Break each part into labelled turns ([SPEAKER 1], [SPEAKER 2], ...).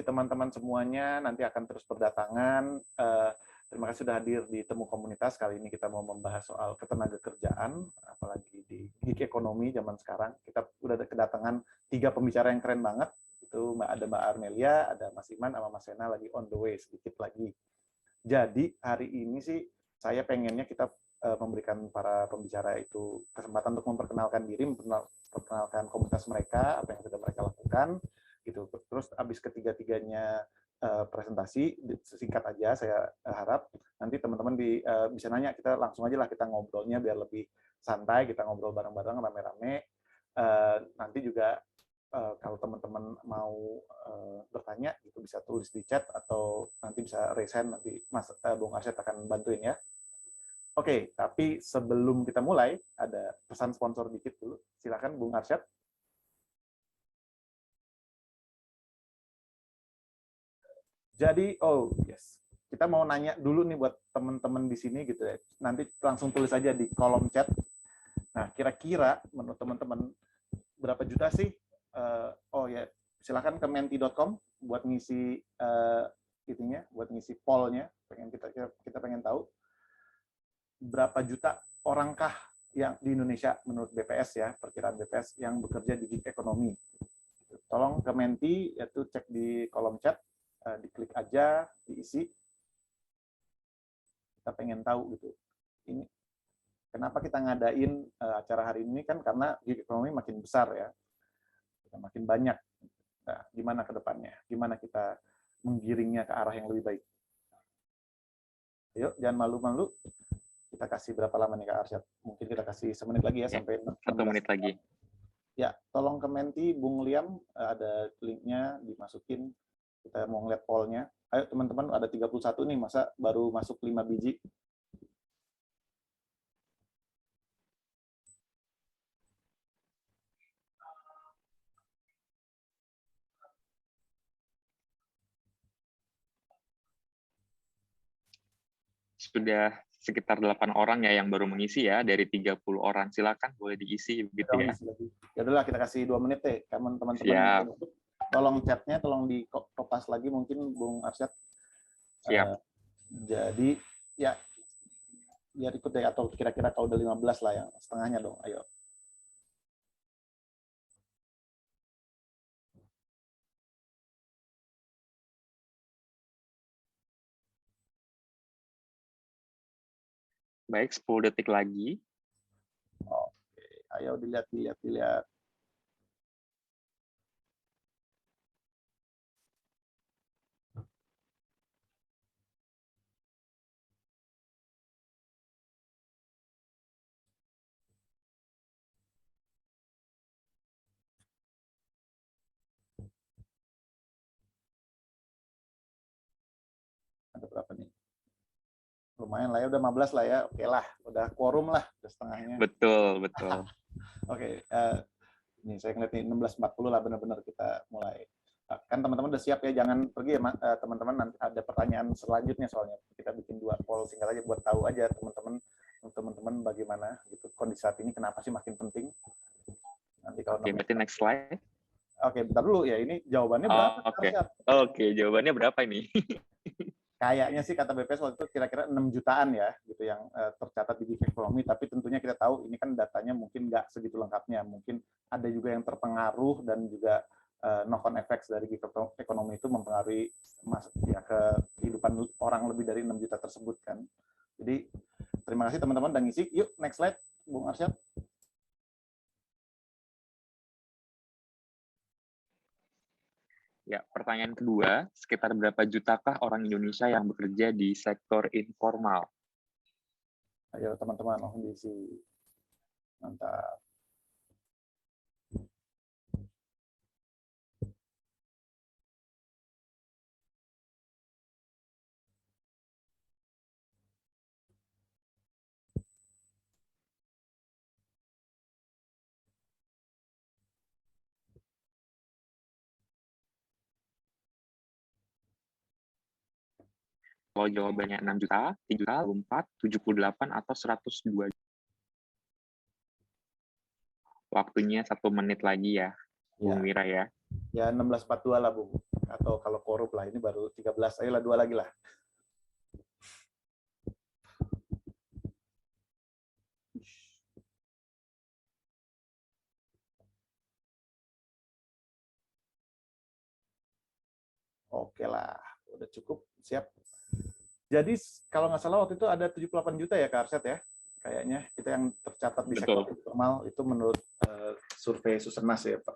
[SPEAKER 1] kasih teman-teman semuanya, nanti akan terus berdatangan. Terima kasih sudah hadir di Temu Komunitas. Kali ini kita mau membahas soal ketenagakerjaan, apalagi di gig ekonomi zaman sekarang. Kita udah kedatangan 3 pembicara yang keren banget. Itu ada Mbak Armelia, ada Mas Iman, sama Mas Sena lagi on the way sedikit lagi. Jadi hari ini sih saya pengennya kita memberikan para pembicara itu kesempatan untuk memperkenalkan diri, memperkenalkan komunitas mereka, apa yang sudah mereka lakukan, gitu. Terus habis ketiga-tiganya presentasi singkat aja, saya harap nanti teman-teman bisa nanya, kita langsung aja lah kita ngobrolnya biar lebih santai, kita ngobrol bareng-bareng rame-rame. Nanti juga kalau teman-teman mau bertanya itu bisa tulis di chat atau nanti bisa raise hand, nanti Mas Bung Arsyad akan bantuin ya. Oke, tapi sebelum kita mulai ada pesan sponsor dikit dulu. Silakan Bung Arsyad. Jadi, kita mau nanya dulu nih buat teman-teman di sini gitu ya. Nanti langsung tulis aja di kolom chat. Nah, kira-kira menurut teman-teman berapa juta sih? Silakan ke menti.com buat ngisi buat ngisi poll-nya. Kita pengen tahu berapa juta orangkah yang di Indonesia menurut BPS ya, perkiraan BPS yang bekerja di gig ekonomi. Tolong ke Menti, yaitu cek di kolom chat. Diklik aja, diisi. Kita pengen tahu gitu. Ini kenapa kita ngadain acara hari ini kan karena gig ekonomi makin besar ya, makin banyak. Nah, gimana ke depannya? Gimana kita menggiringnya ke arah yang lebih baik? Ayo, jangan malu-malu. Kita kasih berapa lama nih Kak Arsyad? Mungkin kita kasih semenit lagi ya, sampai
[SPEAKER 2] 1 menit lagi.
[SPEAKER 1] Ya, tolong ke Menti, Bung Liam, ada linknya dimasukin. Kita mau ngeliat poll-nya. Ayo teman-teman, ada 31 nih, masa baru masuk 5 biji?
[SPEAKER 2] Sudah sekitar 8 orang ya yang baru mengisi ya, dari 30 orang. Silakan boleh diisi begitu ya.
[SPEAKER 1] Ya udahlah, kita kasih 2 menit deh. Teman-teman tolong chatnya, tolong dikopas lagi mungkin Bung Arsyad.
[SPEAKER 2] Siap.
[SPEAKER 1] Jadi ya biar ikut deh, atau kira-kira kalau udah 15 lah, yang setengahnya dong, ayo.
[SPEAKER 2] Baik, 10 detik lagi.
[SPEAKER 1] Oke, ayo dilihat. Ada berapa nih? Lumayan lah ya, udah 15 lah ya. Oke lah, udah quorum lah, udah setengahnya.
[SPEAKER 2] Betul.
[SPEAKER 1] Oke, ini saya ngeliat nih 16.40 lah, benar-benar kita mulai. Kan teman-teman udah siap ya, jangan pergi ya teman-teman, nanti ada pertanyaan selanjutnya soalnya. Kita bikin 2 poll singkat aja buat tahu aja teman-teman bagaimana gitu kondisi saat ini, kenapa sih makin penting. Nanti kalau
[SPEAKER 2] berarti next slide.
[SPEAKER 1] Oke, bentar dulu ya, ini jawabannya berapa?
[SPEAKER 2] Oke, jawabannya berapa ini?
[SPEAKER 1] Kayaknya sih kata BPS waktu itu kira-kira 6 jutaan ya, gitu yang tercatat di gig ekonomi, tapi tentunya kita tahu ini kan datanya mungkin nggak segitu lengkapnya, mungkin ada juga yang terpengaruh dan juga knock-on effects dari gig ekonomi itu mempengaruhi ke kehidupan orang lebih dari 6 juta tersebut kan. Jadi terima kasih teman-teman udah ngisi. Yuk next slide, Bung Arsyad.
[SPEAKER 2] Ya, pertanyaan kedua, sekitar berapa jutakah orang Indonesia yang bekerja di sektor informal?
[SPEAKER 1] Ayo teman-teman, langsung diisi. Mantap.
[SPEAKER 2] Kalau jawabannya 6 juta, 3 juta, 4, 78, atau 102. Waktunya 1 menit lagi ya, Bung Wira ya.
[SPEAKER 1] Ya 1642 lah Bu. Atau kalau korup lah, ini baru 13. Ayolah 2 lagi lah. Oke lah, udah cukup, siap. Jadi kalau nggak salah waktu itu ada 78 juta ya Kak Arsyad ya, kayaknya kita yang tercatat di sektor informal itu menurut survei Susenas ya Pak.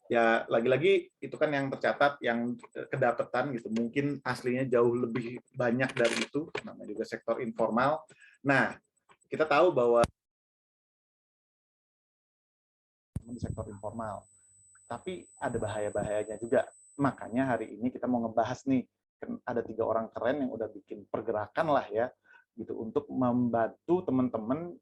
[SPEAKER 1] Ya lagi-lagi itu kan yang tercatat, yang kedapatan gitu. Mungkin aslinya jauh lebih banyak dari itu, namanya juga sektor informal. Nah, kita tahu bahwa di sektor informal, tapi ada bahaya-bahayanya juga. Makanya hari ini kita mau ngebahas nih, ada 3 orang keren yang udah bikin pergerakan lah ya, gitu untuk membantu teman-teman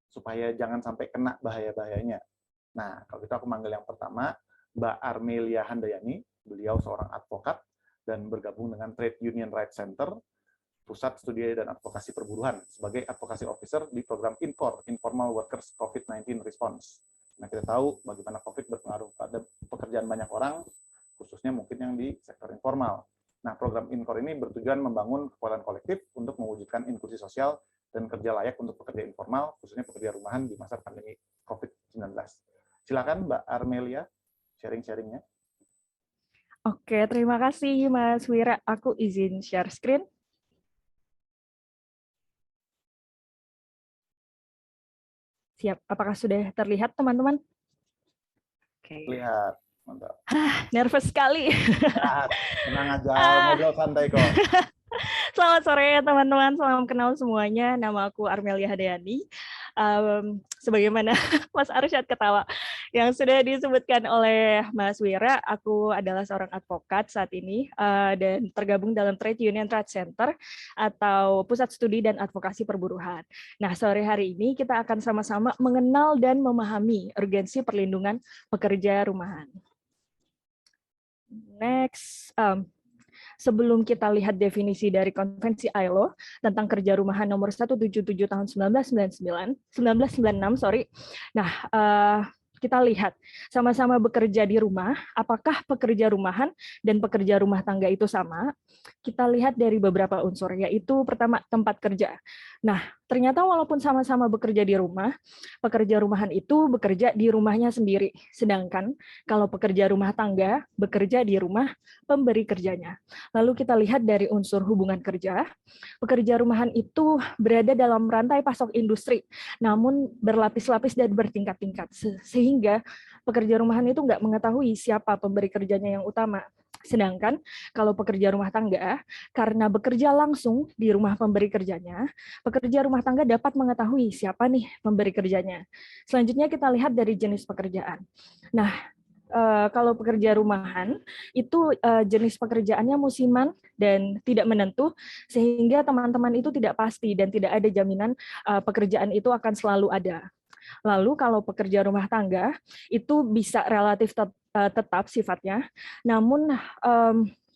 [SPEAKER 1] supaya jangan sampai kena bahaya-bahayanya. Nah, kalau gitu aku manggil yang pertama, Mbak Armelia Handayani. Beliau seorang advokat dan bergabung dengan Trade Union Rights Center, Pusat Studi dan Advokasi Perburuhan, sebagai advokasi officer di program INCOR, Informal Workers COVID-19 Response. Nah, kita tahu bagaimana COVID berpengaruh pada pekerjaan banyak orang, khususnya mungkin yang di sektor informal. Nah, program INCOR ini bertujuan membangun kekuatan kolektif untuk mewujudkan inklusi sosial dan kerja layak untuk pekerja informal, khususnya pekerja rumahan di masa pandemi COVID-19. Silakan Mbak Armelia, sharing-sharingnya.
[SPEAKER 3] Oke, terima kasih Mas Wira. Aku izin share screen. Siap. Apakah sudah terlihat, teman-teman? Oke.
[SPEAKER 1] Lihat, mantap.
[SPEAKER 3] Nervous sekali.
[SPEAKER 1] Tenang aja, ngobrol santai kok.
[SPEAKER 3] Selamat sore, teman-teman. Salam kenal semuanya. Nama aku Armelia Handayani. Sebagaimana Mas Arsyad ketawa yang sudah disebutkan oleh Mas Wira, aku adalah seorang advokat saat ini dan tergabung dalam Trade Union Rights Center atau Pusat Studi dan Advokasi Perburuhan. Nah, sore hari ini kita akan sama-sama mengenal dan memahami urgensi perlindungan pekerja rumahan. Next. Sebelum kita lihat definisi dari Konvensi ILO tentang kerja rumahan nomor 177 tahun 1996, Nah, kita lihat sama-sama bekerja di rumah, apakah pekerja rumahan dan pekerja rumah tangga itu sama? Kita lihat dari beberapa unsur, yaitu pertama tempat kerja. Nah, ternyata walaupun sama-sama bekerja di rumah, pekerja rumahan itu bekerja di rumahnya sendiri, sedangkan kalau pekerja rumah tangga bekerja di rumah pemberi kerjanya. Lalu kita lihat dari unsur hubungan kerja, pekerja rumahan itu berada dalam rantai pasok industri, namun berlapis-lapis dan bertingkat-tingkat, sehingga pekerja rumahan itu nggak mengetahui siapa pemberi kerjanya yang utama. Sedangkan kalau pekerja rumah tangga, karena bekerja langsung di rumah pemberi kerjanya, pekerja rumah tangga dapat mengetahui siapa nih pemberi kerjanya. Selanjutnya kita lihat dari jenis pekerjaan. Nah, kalau pekerja rumahan itu jenis pekerjaannya musiman dan tidak menentu, sehingga teman-teman itu tidak pasti dan tidak ada jaminan pekerjaan itu akan selalu ada. Lalu kalau pekerja rumah tangga itu bisa relatif tetap sifatnya, namun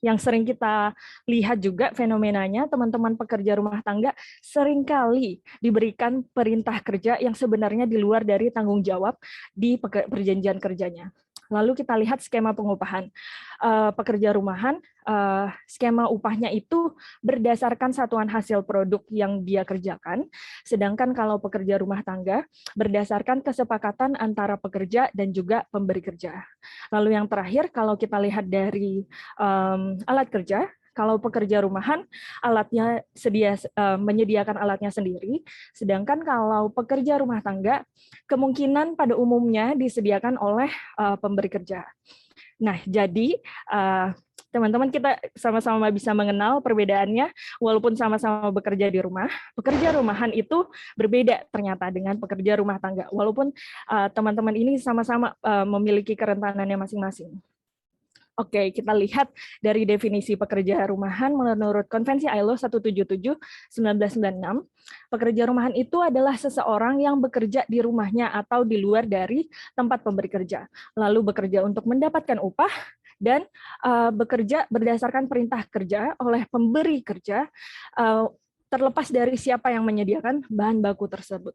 [SPEAKER 3] yang sering kita lihat juga fenomenanya, teman-teman pekerja rumah tangga seringkali diberikan perintah kerja yang sebenarnya di luar dari tanggung jawab di perjanjian kerjanya. Lalu kita lihat skema pengupahan. Pekerja rumahan, skema upahnya itu berdasarkan satuan hasil produk yang dia kerjakan, sedangkan kalau pekerja rumah tangga berdasarkan kesepakatan antara pekerja dan juga pemberi kerja. Lalu yang terakhir, kalau kita lihat dari alat kerja, kalau pekerja rumahan, alatnya menyediakan alatnya sendiri, sedangkan kalau pekerja rumah tangga, kemungkinan pada umumnya disediakan oleh pemberi kerja. Nah, jadi teman-teman kita sama-sama bisa mengenal perbedaannya, walaupun sama-sama bekerja di rumah, pekerja rumahan itu berbeda ternyata dengan pekerja rumah tangga, walaupun teman-teman ini sama-sama memiliki kerentanannya masing-masing. Oke, kita lihat dari definisi pekerja rumahan menurut Konvensi ILO 177/1996. Pekerja rumahan itu adalah seseorang yang bekerja di rumahnya atau di luar dari tempat pemberi kerja, lalu bekerja untuk mendapatkan upah dan bekerja berdasarkan perintah kerja oleh pemberi kerja, terlepas dari siapa yang menyediakan bahan baku tersebut.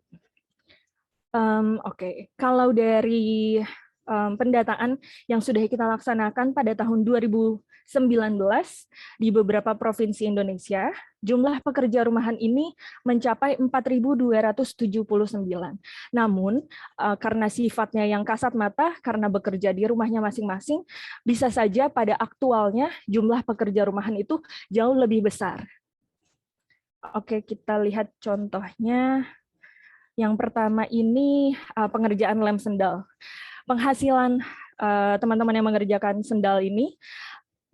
[SPEAKER 3] Oke, kalau dari pendataan yang sudah kita laksanakan pada tahun 2019 di beberapa provinsi Indonesia, jumlah pekerja rumahan ini mencapai 4.279. Namun, karena sifatnya yang kasat mata, karena bekerja di rumahnya masing-masing, bisa saja pada aktualnya jumlah pekerja rumahan itu jauh lebih besar. Oke, kita lihat contohnya. Yang pertama ini pengerjaan lem sendal. Penghasilan teman-teman yang mengerjakan sendal ini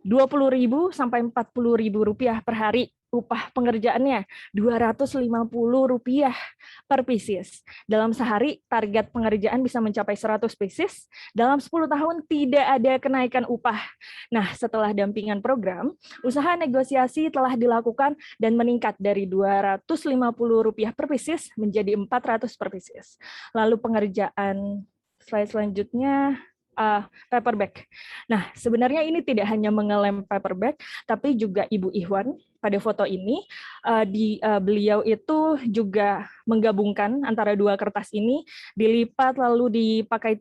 [SPEAKER 3] 20.000 sampai 40.000 rupiah per hari. Upah pengerjaannya 250 rupiah per pieces. Dalam sehari target pengerjaan bisa mencapai 100 pieces. Dalam 10 tahun tidak ada kenaikan upah. Nah, setelah dampingan program, usaha negosiasi telah dilakukan dan meningkat dari 250 rupiah per pieces menjadi 400 per pieces. Lalu pengerjaan slide selanjutnya, paper bag. Nah, sebenarnya ini tidak hanya mengelem paper bag, tapi juga Ibu Ihwan pada foto ini, beliau itu juga menggabungkan antara dua kertas ini, dilipat lalu dipakai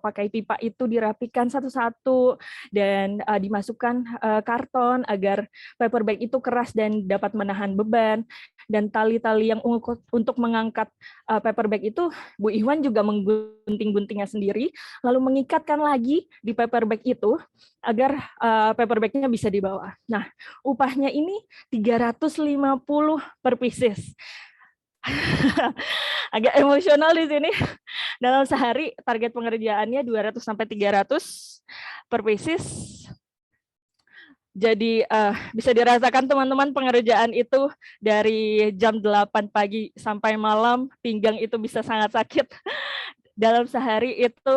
[SPEAKER 3] pakai pipa itu dirapikan satu-satu dan dimasukkan karton agar paper bag itu keras dan dapat menahan beban. Dan tali-tali yang untuk mengangkat paper bag itu, Bu Ihwan juga menggunting-guntingnya sendiri, lalu mengikatkan lagi di paper bag itu agar paper bag-nya bisa dibawa. Nah, upahnya ini 350 per pieces. Agak emosional di sini. Dalam sehari target pengerjaannya 200 sampai 300 per pieces. Jadi bisa dirasakan teman-teman pengerjaan itu dari jam 8 pagi sampai malam, pinggang itu bisa sangat sakit. Dalam sehari itu,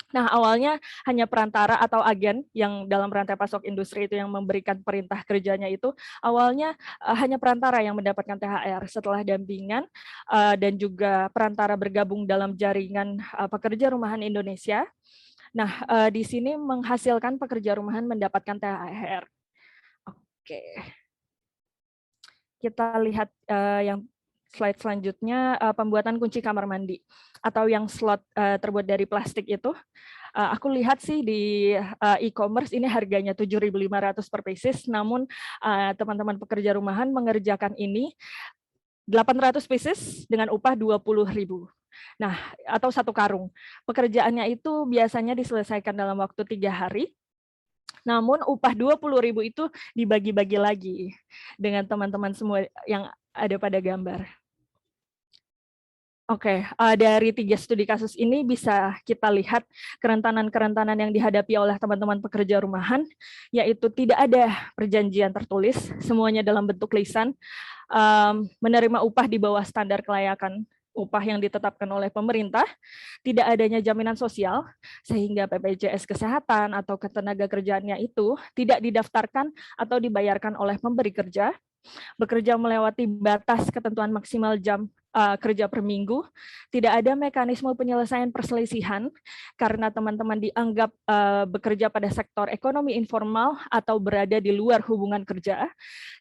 [SPEAKER 3] nah awalnya hanya perantara atau agen yang dalam rantai pasok industri itu yang memberikan perintah kerjanya itu, awalnya hanya perantara yang mendapatkan THR. Setelah dampingan dan juga perantara bergabung dalam jaringan pekerja rumahan Indonesia, nah, di sini menghasilkan pekerja rumahan mendapatkan THR. Oke. Kita lihat yang slide selanjutnya, pembuatan kunci kamar mandi atau yang slot terbuat dari plastik itu. Aku lihat sih di e-commerce ini harganya 7.500 per pieces, namun teman-teman pekerja rumahan mengerjakan ini 800 pieces dengan upah 20.000. Nah, atau satu karung. Pekerjaannya itu biasanya diselesaikan dalam waktu 3 hari. Namun upah 20.000 itu dibagi-bagi lagi dengan teman-teman semua yang ada pada gambar. Oke, dari 3 studi kasus ini bisa kita lihat kerentanan-kerentanan yang dihadapi oleh teman-teman pekerja rumahan, yaitu tidak ada perjanjian tertulis, semuanya dalam bentuk lisan, menerima upah di bawah standar kelayakan upah yang ditetapkan oleh pemerintah, tidak adanya jaminan sosial, sehingga BPJS Kesehatan atau ketenaga kerjaannya itu tidak didaftarkan atau dibayarkan oleh pemberi kerja, bekerja melewati batas ketentuan maksimal jam kerja per minggu, tidak ada mekanisme penyelesaian perselisihan karena teman-teman dianggap bekerja pada sektor ekonomi informal atau berada di luar hubungan kerja,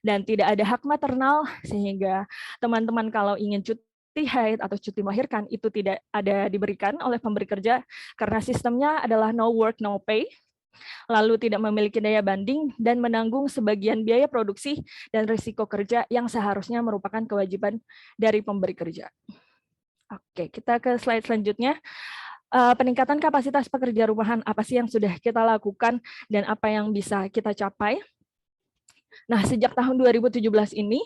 [SPEAKER 3] dan tidak ada hak maternal sehingga teman-teman kalau ingin cuti haid atau cuti melahirkan itu tidak ada diberikan oleh pemberi kerja karena sistemnya adalah no work no pay, lalu tidak memiliki daya banding dan menanggung sebagian biaya produksi dan risiko kerja yang seharusnya merupakan kewajiban dari pemberi kerja. Oke, kita ke slide selanjutnya. Peningkatan kapasitas pekerja rumahan apa sih yang sudah kita lakukan dan apa yang bisa kita capai? Nah, sejak tahun 2017 ini,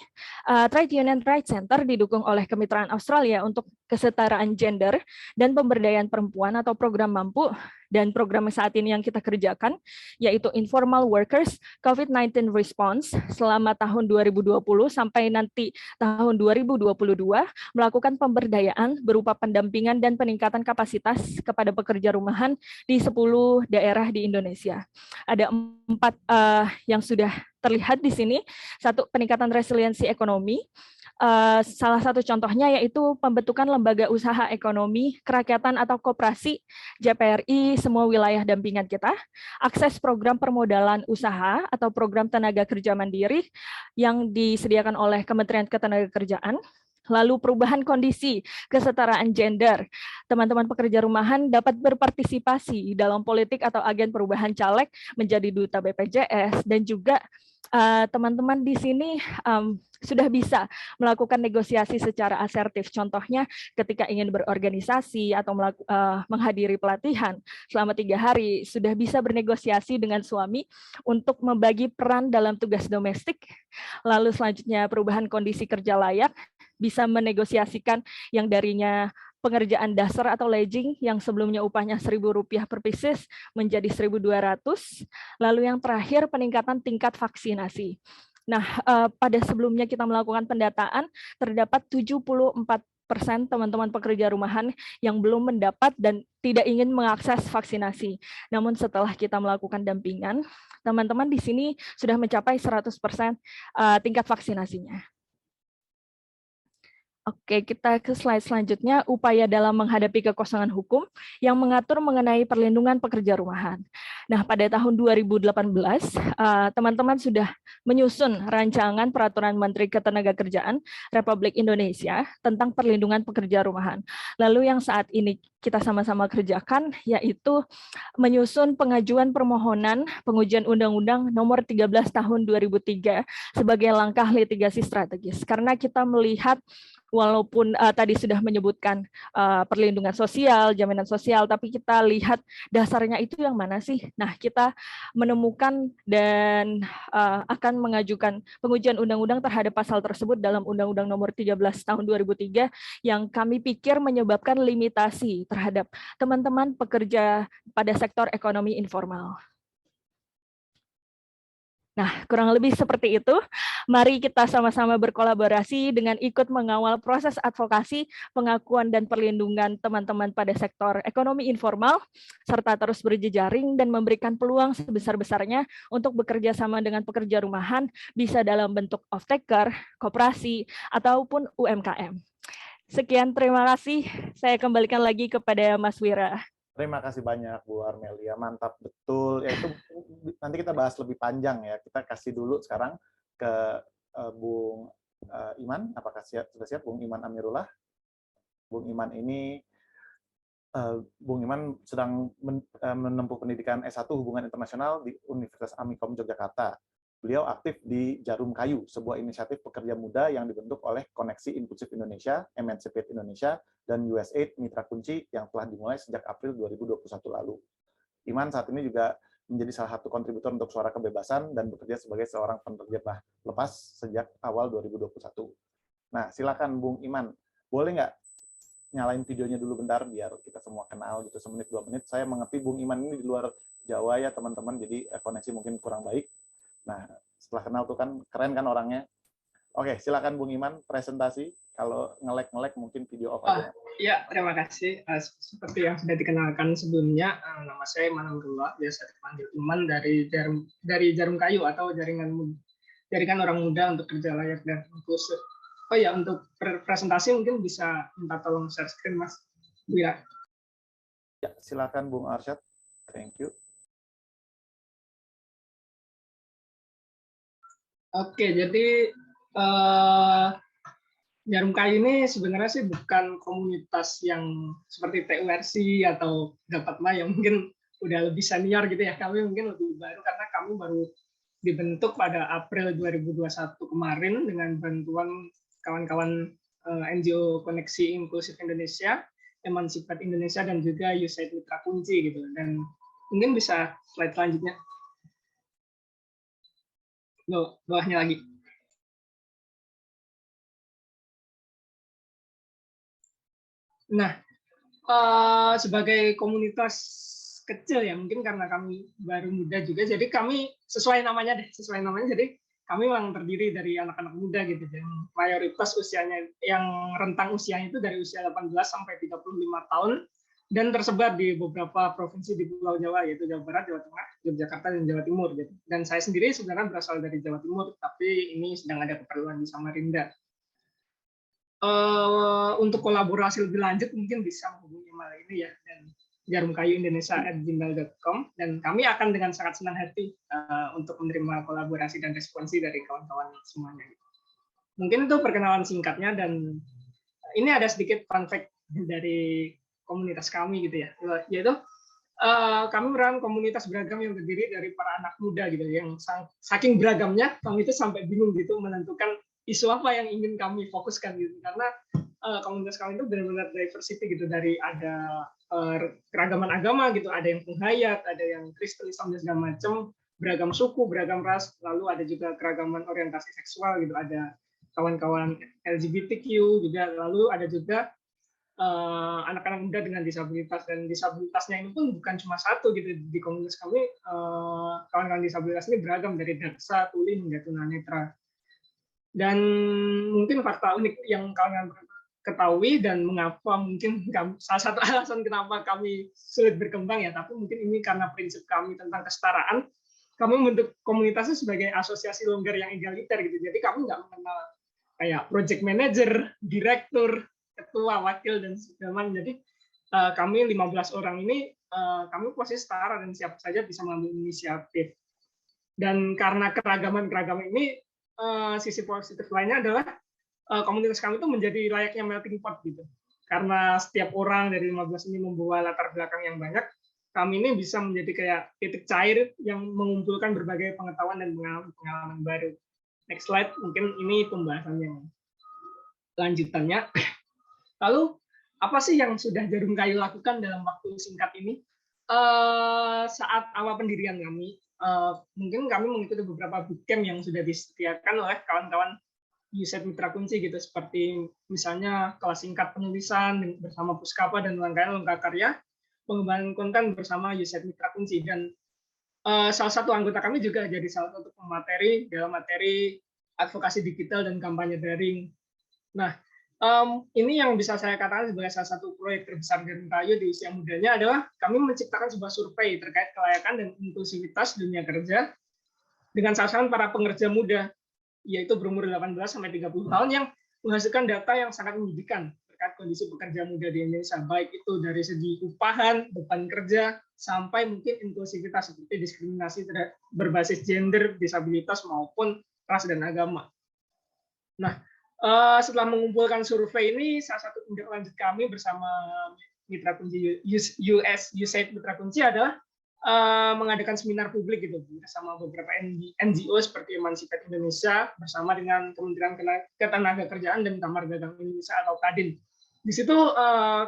[SPEAKER 3] Trade Union Trade Center didukung oleh Kemitraan Australia untuk Kesetaraan Gender dan Pemberdayaan Perempuan atau program MAMPU, dan program saat ini yang kita kerjakan, yaitu Informal Workers COVID-19 Response selama tahun 2020 sampai nanti tahun 2022, melakukan pemberdayaan berupa pendampingan dan peningkatan kapasitas kepada pekerja rumahan di 10 daerah di Indonesia. Ada 4 yang sudah terlihat di sini. 1, peningkatan resiliensi ekonomi. Salah satu contohnya yaitu pembentukan lembaga usaha ekonomi kerakyatan atau koperasi JPRI semua wilayah dampingan kita, akses program permodalan usaha atau program tenaga kerja mandiri yang disediakan oleh Kementerian Ketenagakerjaan, Lalu perubahan kondisi kesetaraan gender. Teman-teman pekerja rumahan dapat berpartisipasi dalam politik atau agen perubahan caleg menjadi duta BPJS, dan juga teman-teman di sini sudah bisa melakukan negosiasi secara asertif. Contohnya ketika ingin berorganisasi atau menghadiri pelatihan selama 3 hari, sudah bisa bernegosiasi dengan suami untuk membagi peran dalam tugas domestik. Lalu selanjutnya perubahan kondisi kerja layak, bisa menegosiasikan yang darinya pengerjaan dasar atau legging yang sebelumnya upahnya Rp1.000 per pieces menjadi 1.200. Lalu yang terakhir peningkatan tingkat vaksinasi. Nah, pada sebelumnya kita melakukan pendataan, terdapat 74% teman-teman pekerja rumahan yang belum mendapat dan tidak ingin mengakses vaksinasi. Namun setelah kita melakukan dampingan, teman-teman di sini sudah mencapai 100% tingkat vaksinasinya. Oke, kita ke slide selanjutnya, upaya dalam menghadapi kekosongan hukum yang mengatur mengenai perlindungan pekerja rumahan. Nah, pada tahun 2018, teman-teman sudah menyusun rancangan Peraturan Menteri Ketenagakerjaan Republik Indonesia tentang perlindungan pekerja rumahan. Lalu yang saat ini kita sama-sama kerjakan, yaitu menyusun pengajuan permohonan pengujian Undang-Undang Nomor 13 Tahun 2003 sebagai langkah litigasi strategis. Karena kita melihat walaupun tadi sudah menyebutkan perlindungan sosial, jaminan sosial, tapi kita lihat dasarnya itu yang mana sih? Nah, kita menemukan dan akan mengajukan pengujian undang-undang terhadap pasal tersebut dalam Undang-Undang Nomor 13 Tahun 2003 yang kami pikir menyebabkan limitasi terhadap teman-teman pekerja pada sektor ekonomi informal. Nah, kurang lebih seperti itu. Mari kita sama-sama berkolaborasi dengan ikut mengawal proses advokasi, pengakuan, dan perlindungan teman-teman pada sektor ekonomi informal, serta terus berjejaring dan memberikan peluang sebesar-besarnya untuk bekerja sama dengan pekerja rumahan, bisa dalam bentuk off-taker, koperasi, ataupun UMKM. Sekian, terima kasih. Saya kembalikan lagi kepada Mas Wira.
[SPEAKER 1] Terima kasih banyak Bu Armelia, mantap betul. Ya itu nanti kita bahas lebih panjang ya. Kita kasih dulu sekarang ke Bung Iman. Apakah sudah siap Bung Iman Amirullah? Bung Iman ini Bung Iman sedang menempuh pendidikan S1 Hubungan Internasional di Universitas Amikom Yogyakarta. Beliau aktif di Jarum Kayu, sebuah inisiatif pekerja muda yang dibentuk oleh Koneksi Inklusif Indonesia, Emancipate Indonesia, dan USAID Mitra Kunci yang telah dimulai sejak April 2021 lalu. Iman saat ini juga menjadi salah satu kontributor untuk Suara Kebebasan dan bekerja sebagai seorang penerjemah lepas sejak awal 2021. Nah, silakan Bung Iman, boleh nggak nyalain videonya dulu bentar biar kita semua kenal gitu, 1-2 menit. Saya mengerti Bung Iman ini di luar Jawa ya teman-teman, jadi koneksi mungkin kurang baik. Nah, setelah kenal tuh kan keren kan orangnya. Oke, silakan Bung Iman presentasi. Kalau nge-lag mungkin video off aja.
[SPEAKER 4] Ya, terima kasih. Seperti yang sudah dikenalkan sebelumnya, nama saya Iman Amirullah, biasa dipanggil Iman dari Jarum Kayu atau jaringan orang muda untuk kerja layak dan inklusif. Oh ya, untuk presentasi mungkin bisa minta tolong share screen Mas Wira.
[SPEAKER 1] Ya, silakan Bung Arsyad. Thank you.
[SPEAKER 4] Oke, jadi Jarum Kayu ini sebenarnya sih bukan komunitas yang seperti TURC atau Dapatlah yang mungkin udah lebih senior gitu ya. Kami mungkin lebih baru karena kami baru dibentuk pada April 2021 kemarin dengan bantuan kawan-kawan NGO Koneksi Inklusif Indonesia, Emancipate Indonesia, dan juga USAID Mitra Kunci gitu. Dan mungkin bisa slide selanjutnya. Bawahnya lagi. Nah, sebagai komunitas kecil ya, mungkin karena kami baru muda juga, jadi kami sesuai namanya, jadi kami memang terdiri dari anak-anak muda gitu, dan mayoritas usianya, yang rentang usianya itu dari usia 18 sampai 35 tahun, dan tersebar di beberapa provinsi di Pulau Jawa, yaitu Jawa Barat, Jawa Tengah, Yogyakarta, dan Jawa Timur. Gitu. Dan saya sendiri sebenarnya berasal dari Jawa Timur, tapi ini sedang ada keperluan di Samarinda. Untuk kolaborasi lebih lanjut mungkin bisa menghubungi email ini ya, dan jarumkayuindonesia@gmail.com, dan kami akan dengan sangat senang hati untuk menerima kolaborasi dan responsi dari kawan-kawan semuanya. Mungkin itu perkenalan singkatnya, dan ini ada sedikit fun fact dari komunitas kami gitu ya, yaitu kami merupakan komunitas beragam yang terdiri dari para anak muda gitu, yang saking beragamnya kami itu sampai bingung gitu menentukan isu apa yang ingin kami fokuskan gitu, karena komunitas kami itu benar-benar diversity gitu, dari ada keragaman agama gitu, ada yang penghayat, ada yang Kristen, Islam dan segala macam, beragam suku, beragam ras, lalu ada juga keragaman orientasi seksual gitu, ada kawan-kawan LGBTQ juga, lalu ada juga anak-anak muda dengan disabilitas, dan disabilitasnya ini pun bukan cuma satu gitu di komunitas kami. Kawan-kawan disabilitas ini beragam dari daksa, tuli hingga tunanetra. Dan mungkin fakta unik yang kalian ketahui dan mengapa mungkin salah satu alasan kenapa kami sulit berkembang ya, tapi mungkin ini karena prinsip kami tentang kesetaraan. Kami membentuk komunitasnya sebagai asosiasi longgar yang egaliter gitu. Jadi kami nggak mengenal kayak project manager, direktur, ketua, wakil, dan segala macam. Jadi kami 15 orang ini kami posisi setara dan siapa saja bisa mengambil inisiatif. Dan karena keragaman ini, sisi positif lainnya adalah komunitas kami itu menjadi layaknya melting pot gitu. Karena setiap orang dari 15 ini membawa latar belakang yang banyak, kami ini bisa menjadi kayak titik cair yang mengumpulkan berbagai pengetahuan dan pengalaman baru. Next slide, mungkin ini pembahasannya lanjutannya. Lalu, apa sih yang sudah Jarum Kayu lakukan dalam waktu singkat ini? Saat awal pendirian kami, mungkin kami mengikuti beberapa bootcamp yang sudah disediakan oleh kawan-kawan USAID Mitra Kunci gitu, seperti misalnya kelas singkat penulisan bersama Puskapa dan rangkaian Longkakarya, pengembangan konten bersama USAID Mitra Kunci, dan salah satu anggota kami juga jadi salah satu pemateri dalam materi advokasi digital dan kampanye daring. Nah, ini yang bisa saya katakan sebagai salah satu proyek terbesar Jarum Kayu di usia mudanya adalah kami menciptakan sebuah survei terkait kelayakan dan inklusivitas dunia kerja dengan sasaran para pekerja muda, yaitu berumur 18 sampai 30 tahun, yang menghasilkan data yang sangat menyedihkan terkait kondisi pekerja muda di Indonesia, baik itu dari segi upahan, beban kerja, sampai mungkin inklusivitas seperti diskriminasi berbasis gender, disabilitas, maupun ras dan agama. Nah, setelah mengumpulkan survei ini, salah satu tindak lanjut kami bersama Mitra Kunci USAID Mitra Kunci adalah mengadakan seminar publik gitu bersama beberapa NGO seperti Emancipate Indonesia bersama dengan Kementerian Ketenagakerjaan dan Kamar Dagang Indonesia atau Kadin. Di situ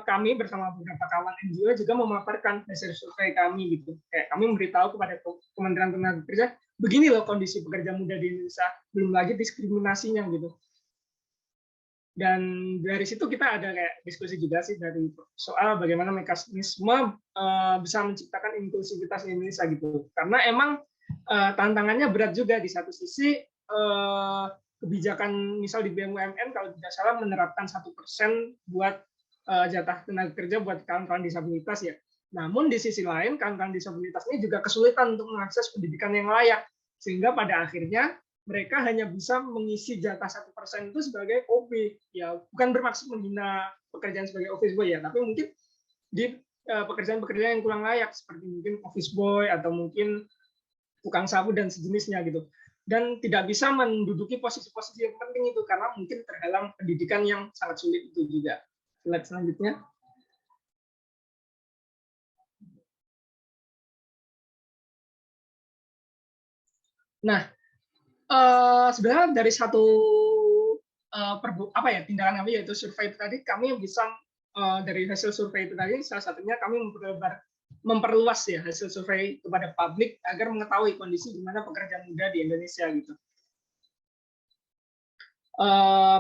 [SPEAKER 4] kami bersama beberapa kawan NGO juga memaparkan hasil survei kami gitu. Kayak kami memberitahu kepada Kementerian Ketenagakerjaan, begini loh kondisi pekerja muda di Indonesia, belum lagi diskriminasinya gitu. Dan dari situ kita ada kayak diskusi juga sih dari soal bagaimana mekanisme bisa menciptakan inklusivitas di Indonesia gitu. Karena emang tantangannya berat juga. Di satu sisi kebijakan misal di BUMN kalau tidak salah menerapkan 1% buat jatah tenaga kerja buat kawan-kawan disabilitas ya. Namun di sisi lain kawan-kawan disabilitas ini juga kesulitan untuk mengakses pendidikan yang layak, sehingga pada akhirnya mereka hanya bisa mengisi jatah 1% itu sebagai OB. Ya, bukan bermaksud menghina pekerjaan sebagai office boy ya, tapi mungkin di pekerjaan-pekerjaan yang kurang layak seperti mungkin office boy atau mungkin tukang sapu dan sejenisnya gitu. Dan tidak bisa menduduki posisi-posisi yang penting itu karena mungkin terhalang pendidikan yang sangat sulit itu juga. Slide selanjutnya. Nah, sebenarnya dari satu tindakan kami yaitu survei itu tadi, kami bisa dari hasil survei itu tadi salah satunya kami memperluas ya hasil survei kepada publik agar mengetahui kondisi di mana pekerja muda di Indonesia gitu.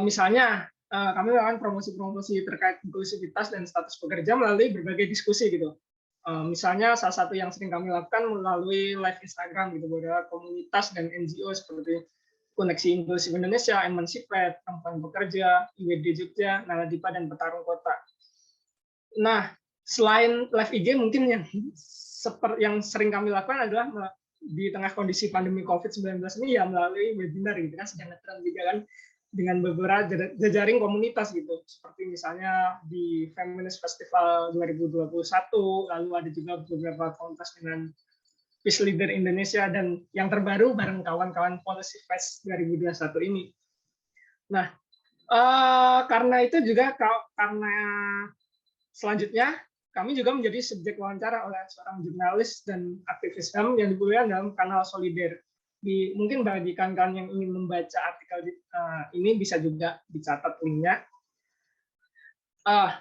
[SPEAKER 4] Misalnya kami melakukan promosi-promosi terkait inklusivitas dan status pekerja melalui berbagai diskusi gitu. Misalnya salah satu yang sering kami lakukan melalui live Instagram gitu, beberapa komunitas dan NGO seperti Koneksi Inklusif Indonesia, Emancipate, Perempuan Pekerja, IWD Jogja, Naladipa, dan Petarung Kota. Nah, selain live IG mungkin yang sering kami lakukan adalah di tengah kondisi pandemi COVID-19 ini ya melalui webinar gitu kan, sedang ngetren juga kan dengan beberapa jejaring komunitas gitu, seperti misalnya di Feminist Festival 2021, lalu ada juga beberapa komunitas dengan Peace Leader Indonesia, dan yang terbaru bareng kawan-kawan Policy Fest 2021 ini. Nah, Karena itu juga karena selanjutnya kami juga menjadi subjek wawancara oleh seorang jurnalis dan aktivis HAM yang dipublikasikan dalam kanal Solider. Mungkin bagi kawan-kawan yang ingin membaca artikel ini bisa juga dicatat linknya.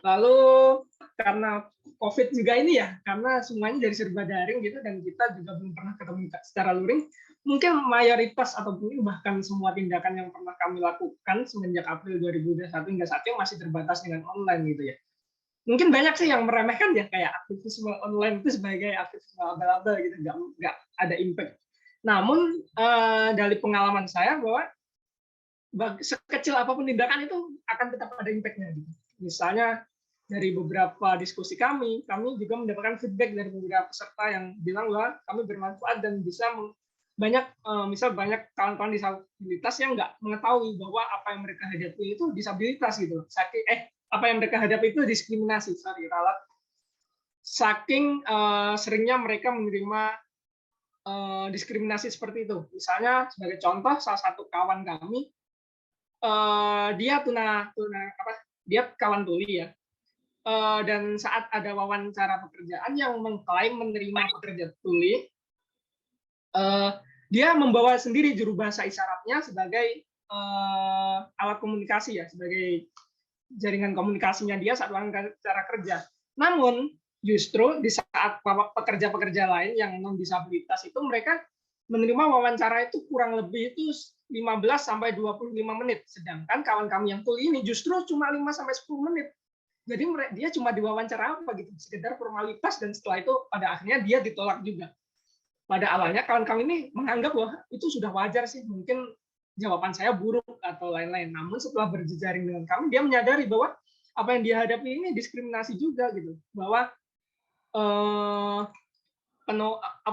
[SPEAKER 4] Lalu karena COVID juga ini ya, karena semuanya jadi serba daring gitu dan kita juga belum pernah ketemu secara luring, mungkin mayoritas atau mungkin bahkan semua tindakan yang pernah kami lakukan semenjak April 2021 hingga saat ini masih terbatas dengan online gitu ya. Mungkin banyak sih yang meremehkan ya kayak aktivisme online itu sebagai aktivisme abal-abal gitu, nggak ada impact. Namun dari pengalaman saya bahwa sekecil apapun tindakan itu akan tetap ada impact-nya gitu. Misalnya dari beberapa diskusi kami juga mendapatkan feedback dari beberapa peserta yang bilang bahwa kami bermanfaat dan bisa banyak kawan-kawan disabilitas yang nggak mengetahui bahwa apa yang mereka hadapi itu disabilitas gitu. Apa yang mereka hadapi itu diskriminasi, saking seringnya mereka menerima diskriminasi seperti itu. Misalnya sebagai contoh, salah satu kawan kami dia dia kawan tuli ya, dan saat ada wawancara pekerjaan yang mengklaim menerima pekerja tuli, dia membawa sendiri juru bahasa isyaratnya sebagai alat komunikasi ya, sebagai jaringan komunikasinya dia saat wawancara kerja. Namun justru di saat pekerja-pekerja lain yang non disabilitas itu mereka menerima wawancara itu kurang lebih itu 15 sampai 25 menit, sedangkan kawan kami yang tuli ini justru cuma 5 sampai 10 menit. Jadi dia cuma diwawancara apa gitu, sekedar formalitas, dan setelah itu pada akhirnya dia ditolak juga. Pada awalnya kawan kami ini menganggap bahwa itu sudah wajar sih, mungkin jawaban saya buruk atau lain-lain. Namun setelah berjejaring dengan kami, dia menyadari bahwa apa yang dia hadapi ini diskriminasi juga gitu, bahwa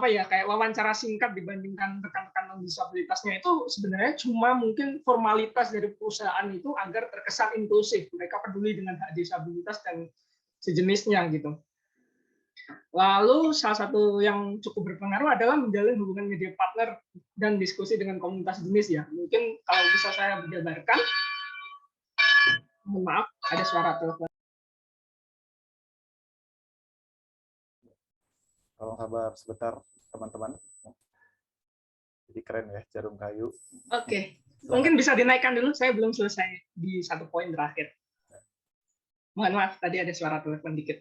[SPEAKER 4] kayak wawancara singkat dibandingkan rekan-rekan non disabilitasnya itu sebenarnya cuma mungkin formalitas dari perusahaan itu agar terkesan inklusif, mereka peduli dengan hak disabilitas dan sejenisnya gitu. Lalu salah satu yang cukup berpengaruh adalah menjalin hubungan media partner dan diskusi dengan komunitas jenis ya. Mungkin kalau bisa saya jabarkan, mohon maaf ada suara telepon.
[SPEAKER 1] Tolong sabar sebentar teman-teman. Jadi keren ya jarum kayu.
[SPEAKER 4] Oke. Mungkin bisa dinaikkan dulu, saya belum selesai di satu poin terakhir. Mohon maaf, tadi ada suara telepon dikit.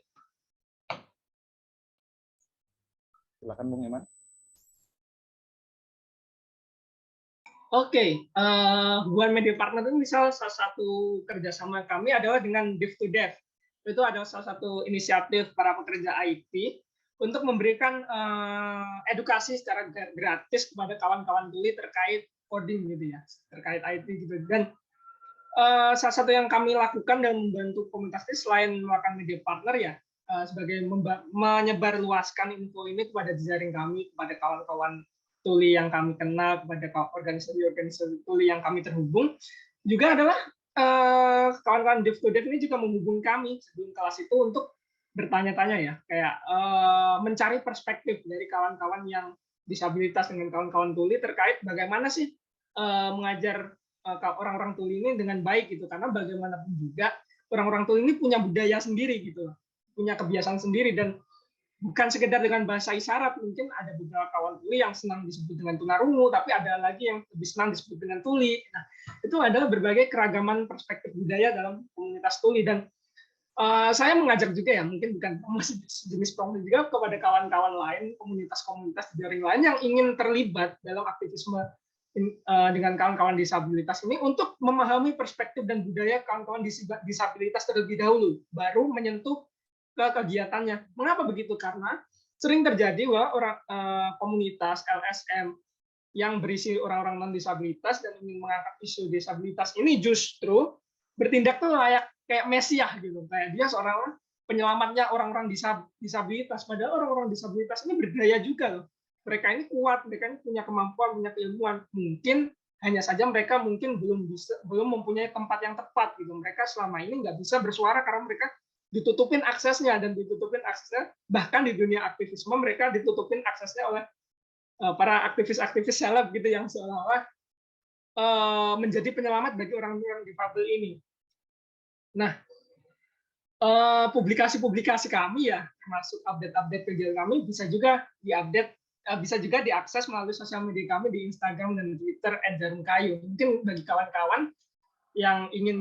[SPEAKER 1] Silakan Bung Iman.
[SPEAKER 4] Oke, hubungan media partner itu misal salah satu kerjasama kami adalah dengan Div2Dev. Itu adalah salah satu inisiatif para pekerja IT untuk memberikan edukasi secara gratis kepada kawan-kawan tuli terkait coding gitu ya, terkait IT gitu. Dan salah satu yang kami lakukan dan membantu komunitas ini selain melakukan media partner ya, sebagai menyebarluaskan info ini kepada jejaring kami, kepada kawan-kawan tuli yang kami kenal, kepada organisasi-organisasi tuli yang kami terhubung, juga adalah kawan-kawan Div2Dev ini juga menghubungi kami sebelum kelas itu untuk bertanya-tanya ya, kayak mencari perspektif dari kawan-kawan yang disabilitas dengan kawan-kawan tuli terkait bagaimana sih mengajar orang-orang tuli ini dengan baik gitu, karena bagaimanapun juga orang-orang tuli ini punya budaya sendiri gitu, punya kebiasaan sendiri, dan bukan sekedar dengan bahasa isyarat. Mungkin ada beberapa kawan tuli yang senang disebut dengan tunarungu, tapi ada lagi yang lebih senang disebut dengan tuli. Nah, itu adalah berbagai keragaman perspektif budaya dalam komunitas tuli, dan saya mengajak juga ya, mungkin bukan promosi jenis promosi juga kepada kawan-kawan lain, komunitas-komunitas jaring lain yang ingin terlibat dalam aktivisme dengan kawan-kawan disabilitas ini untuk memahami perspektif dan budaya kawan-kawan disabilitas terlebih dahulu, baru menyentuh ke kegiatannya. Mengapa begitu? Karena sering terjadi bahwa komunitas LSM yang berisi orang-orang non disabilitas dan ingin mengangkat isu disabilitas ini justru bertindak tuh kayak mesiah gitu, kayak dia seorang penyelamatnya orang-orang disabilitas, padahal orang-orang disabilitas ini berdaya juga loh. Mereka ini kuat, mereka ini punya kemampuan, punya keilmuan. Mungkin hanya saja mereka mungkin belum mempunyai tempat yang tepat gitu. Mereka selama ini nggak bisa bersuara karena mereka ditutupin aksesnya, dan ditutupin aksesnya bahkan di dunia aktivisme mereka ditutupin aksesnya oleh para aktivis-aktivis seleb gitu yang seolah-olah menjadi penyelamat bagi orang-orang difabel ini. Nah, publikasi-publikasi kami ya, termasuk update-update kegiatan kami bisa juga diupdate, bisa juga diakses melalui sosial media kami di Instagram dan Twitter @jarumkayu. Mungkin bagi kawan-kawan yang ingin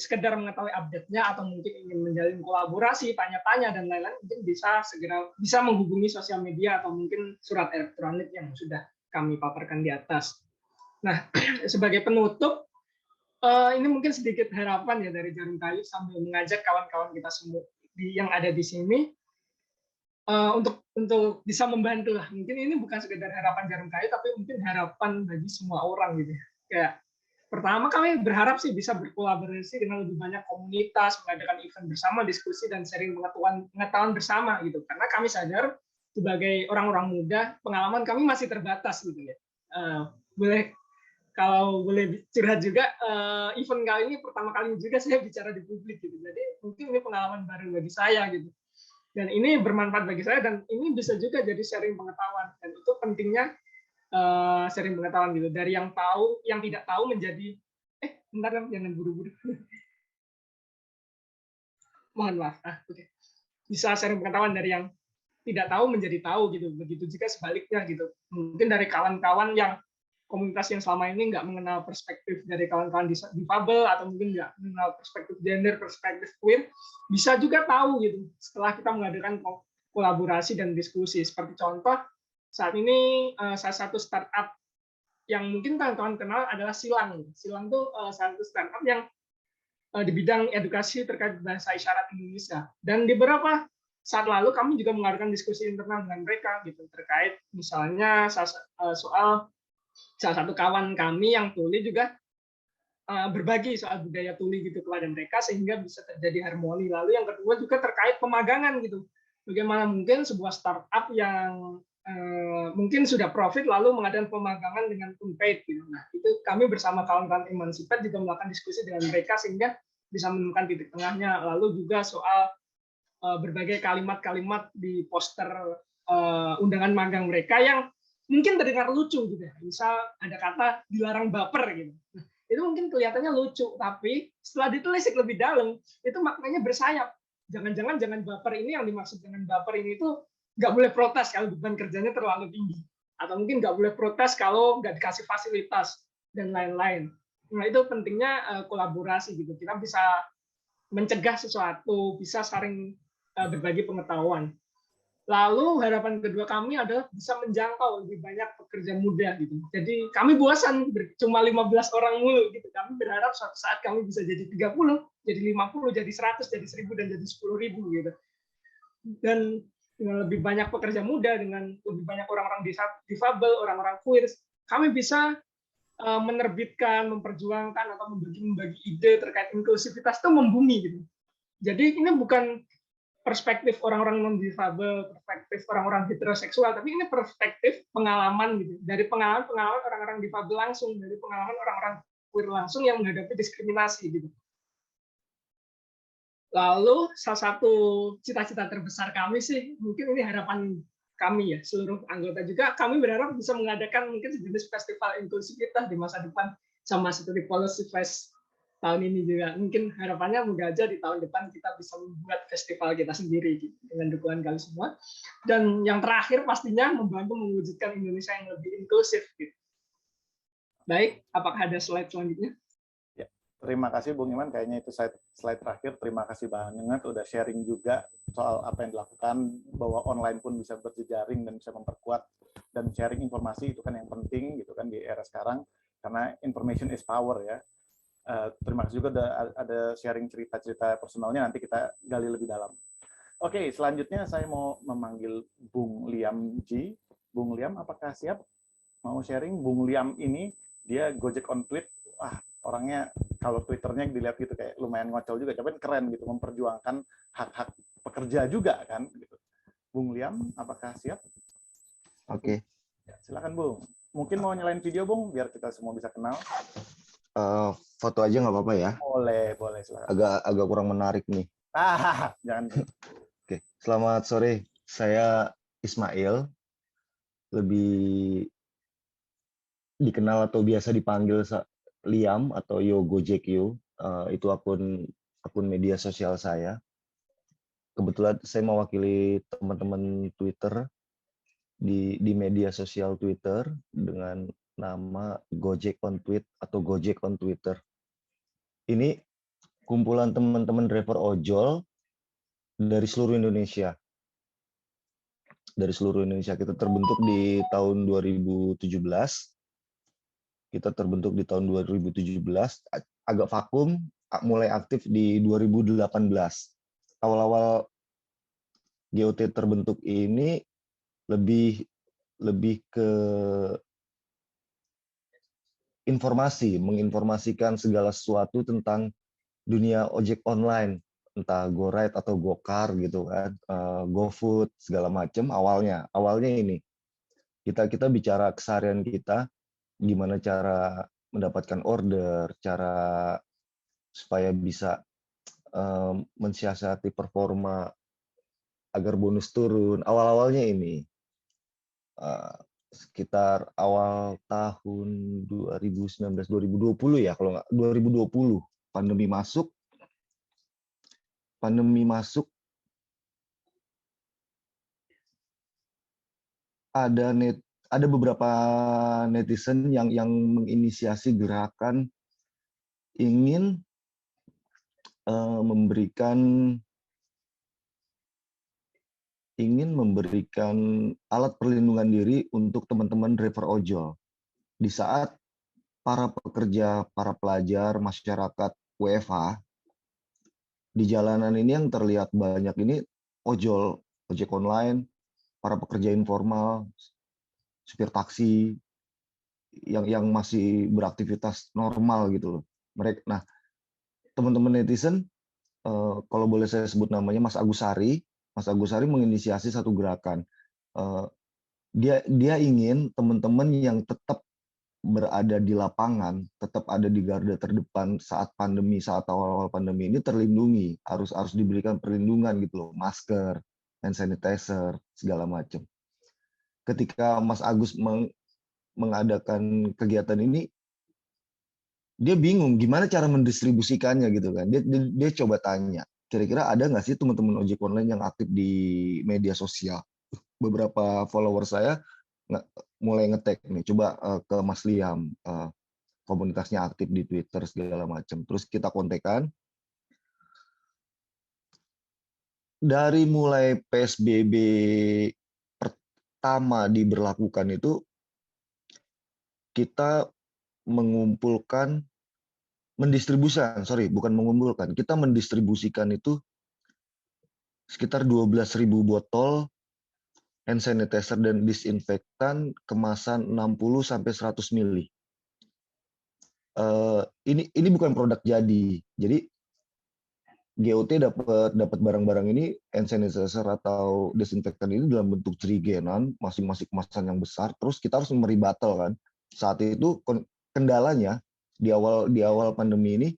[SPEAKER 4] sekedar mengetahui update-nya atau mungkin ingin menjalin kolaborasi, tanya-tanya dan lain-lain, mungkin bisa menghubungi sosial media atau mungkin surat elektronik yang sudah kami paparkan di atas. Nah, sebagai penutup, ini mungkin sedikit harapan ya dari Jarum Kayu sambil mengajak kawan-kawan kita semua yang ada di sini untuk bisa membantu lah. Mungkin ini bukan sekedar harapan Jarum Kayu, tapi mungkin harapan bagi semua orang gitu. Kayak pertama kami berharap sih bisa berkolaborasi dengan lebih banyak komunitas, mengadakan event bersama, diskusi dan sharing pengetahuan bersama gitu. Karena kami sadar sebagai orang-orang muda, pengalaman kami masih terbatas gitu ya. Kalau boleh curhat juga, event kali ini pertama kali juga saya bicara di publik gitu. Jadi mungkin ini pengalaman baru bagi saya gitu. Dan ini bermanfaat bagi saya dan ini bisa juga jadi sharing pengetahuan. Dan itu pentingnya sharing pengetahuan gitu. Dari yang tahu, yang tidak tahu menjadi bentar jangan buru-buru. Mohon maaf. Oke. Bisa sharing pengetahuan dari yang tidak tahu menjadi tahu gitu. Begitu juga sebaliknya gitu. Mungkin dari kawan-kawan yang komunitas yang selama ini nggak mengenal perspektif dari kawan-kawan difabel atau mungkin nggak mengenal perspektif gender, perspektif queer, bisa juga tahu gitu setelah kita mengadakan kolaborasi dan diskusi. Seperti contoh, saat ini salah satu startup yang mungkin kawan-kawan kenal adalah Silang. Silang itu salah satu startup yang di bidang edukasi terkait bahasa isyarat Indonesia. Dan di beberapa saat lalu kami juga mengadakan diskusi internal dengan mereka gitu terkait misalnya soal salah satu kawan kami yang tuli juga berbagi soal budaya tuli gitu kepada mereka sehingga bisa terjadi harmoni. Lalu yang kedua juga terkait pemagangan gitu. Bagaimana mungkin sebuah startup yang mungkin sudah profit lalu mengadakan pemagangan dengan unpaid gitu. Nah, itu kami bersama kawan-kawan Emancipate juga melakukan diskusi dengan mereka sehingga bisa menemukan titik tengahnya. Lalu juga soal berbagai kalimat-kalimat di poster undangan magang mereka yang mungkin terdengar lucu gitu ya. Misal ada kata dilarang baper gitu. Nah, itu mungkin kelihatannya lucu, tapi setelah ditelisik lebih dalam, itu maknanya bersayap. Jangan-jangan jangan baper ini yang dimaksud dengan baper ini itu nggak boleh protes kalau beban kerjanya terlalu tinggi. Atau mungkin nggak boleh protes kalau nggak dikasih fasilitas dan lain-lain. Nah, itu pentingnya kolaborasi gitu. Kita bisa mencegah sesuatu, bisa saling berbagi pengetahuan. Lalu harapan kedua kami adalah bisa menjangkau lebih banyak pekerja muda gitu. Jadi kami bosan cuma 15 orang mulu gitu. Kami berharap suatu saat kami bisa jadi 30, jadi 50, jadi 100, jadi 1000 dan jadi 10.000 gitu. Dan dengan lebih banyak pekerja muda, dengan lebih banyak orang-orang difabel, orang-orang queer, kami bisa menerbitkan, memperjuangkan atau membagi ide terkait inklusivitas itu membumi gitu. Jadi ini bukan perspektif orang-orang non-difabel, perspektif orang-orang heteroseksual, tapi ini perspektif pengalaman gitu. Dari pengalaman orang-orang difabel langsung, dari pengalaman orang-orang queer langsung yang menghadapi diskriminasi gitu. Lalu salah satu cita-cita terbesar kami sih, mungkin ini harapan kami ya, seluruh anggota juga, kami berharap bisa mengadakan mungkin sejenis festival inklusivitas di masa depan, sama seperti Policy Fest tahun ini juga. Mungkin harapannya moga aja di tahun depan kita bisa membuat festival kita sendiri gitu, dengan dukungan kalian semua. Dan yang terakhir pastinya membantu mewujudkan Indonesia yang lebih inklusif gitu. Baik, apakah ada slide selanjutnya?
[SPEAKER 1] Ya, terima kasih Bung Iman, kayaknya itu slide terakhir. Terima kasih banget udah sharing juga soal apa yang dilakukan, bahwa online pun bisa berjejaring dan bisa memperkuat, dan sharing informasi itu kan yang penting gitu kan di era sekarang, karena information is power ya. Terima kasih juga ada sharing cerita-cerita personalnya, nanti kita gali lebih dalam. Oke, selanjutnya saya mau memanggil Bung Liam Ji. Bung Liam, apakah siap mau sharing? Bung Liam ini dia Gojek on tweet. Wah, orangnya kalau Twitternya dilihat gitu kayak lumayan ngocol juga, tapi keren gitu, memperjuangkan hak-hak pekerja juga kan. Gitu. Bung Liam, apakah siap?
[SPEAKER 5] Oke.
[SPEAKER 1] Ya, silakan Bung. Mungkin mau nyalain video Bung, biar kita semua bisa kenal.
[SPEAKER 5] Foto aja nggak apa-apa ya?
[SPEAKER 1] Boleh, silakan.
[SPEAKER 5] Agak kurang menarik nih.
[SPEAKER 1] Jangan.
[SPEAKER 5] Oke, selamat sore. Saya Ismail, lebih dikenal atau biasa dipanggil Liam atau Yo Gojek Yo. Itu akun media sosial saya. Kebetulan saya mewakili teman-teman Twitter di media sosial Twitter dengan nama Gojek on Tweet atau Gojek on Twitter. Ini kumpulan teman-teman driver ojol dari seluruh Indonesia. Dari seluruh Indonesia kita terbentuk di tahun 2017. Kita terbentuk di tahun 2017, agak vakum, mulai aktif di 2018. Awal-awal GOT terbentuk ini lebih ke informasi, menginformasikan segala sesuatu tentang dunia ojek online, entah GoRide atau GoCar gitu kan, GoFood segala macam. Awalnya ini kita bicara keseharian kita, gimana cara mendapatkan order, cara supaya bisa mensiasati performa agar bonus turun. Awal-awalnya ini sekitar awal tahun 2019-2020 ya, kalau nggak 2020 pandemi masuk ada beberapa netizen yang menginisiasi gerakan ingin memberikan alat perlindungan diri untuk teman-teman driver ojol di saat para pekerja, para pelajar, masyarakat WFH di jalanan ini yang terlihat banyak ini ojek online, para pekerja informal, supir taksi yang masih beraktivitas normal gitu loh. Nah, teman-teman netizen, kalau boleh saya sebut namanya Mas Agus Sari menginisiasi satu gerakan. Dia ingin teman-teman yang tetap berada di lapangan, tetap ada di garda terdepan saat awal-awal pandemi ini terlindungi, harus diberikan perlindungan gitu loh, masker, hand sanitizer, segala macam. Ketika Mas Agus mengadakan kegiatan ini, dia bingung gimana cara mendistribusikannya gitu kan. Dia coba tanya, kira-kira ada nggak sih teman-teman ojek online yang aktif di media sosial? Beberapa follower saya mulai nge-tag nih, coba ke Mas Liam, komunitasnya aktif di Twitter segala macam. Terus kita kontekan. Dari mulai PSBB pertama diberlakukan itu, kita kita mendistribusikan itu sekitar 12.000 botol hand sanitizer dan disinfektan kemasan 60 sampai 100 ml. Ini bukan produk jadi. Jadi GOT dapat barang-barang ini, hand sanitizer atau disinfektan ini dalam bentuk jerigenan, masing-masing kemasan yang besar. Terus kita harus memberi battle kan. Saat itu kendalanya di awal pandemi ini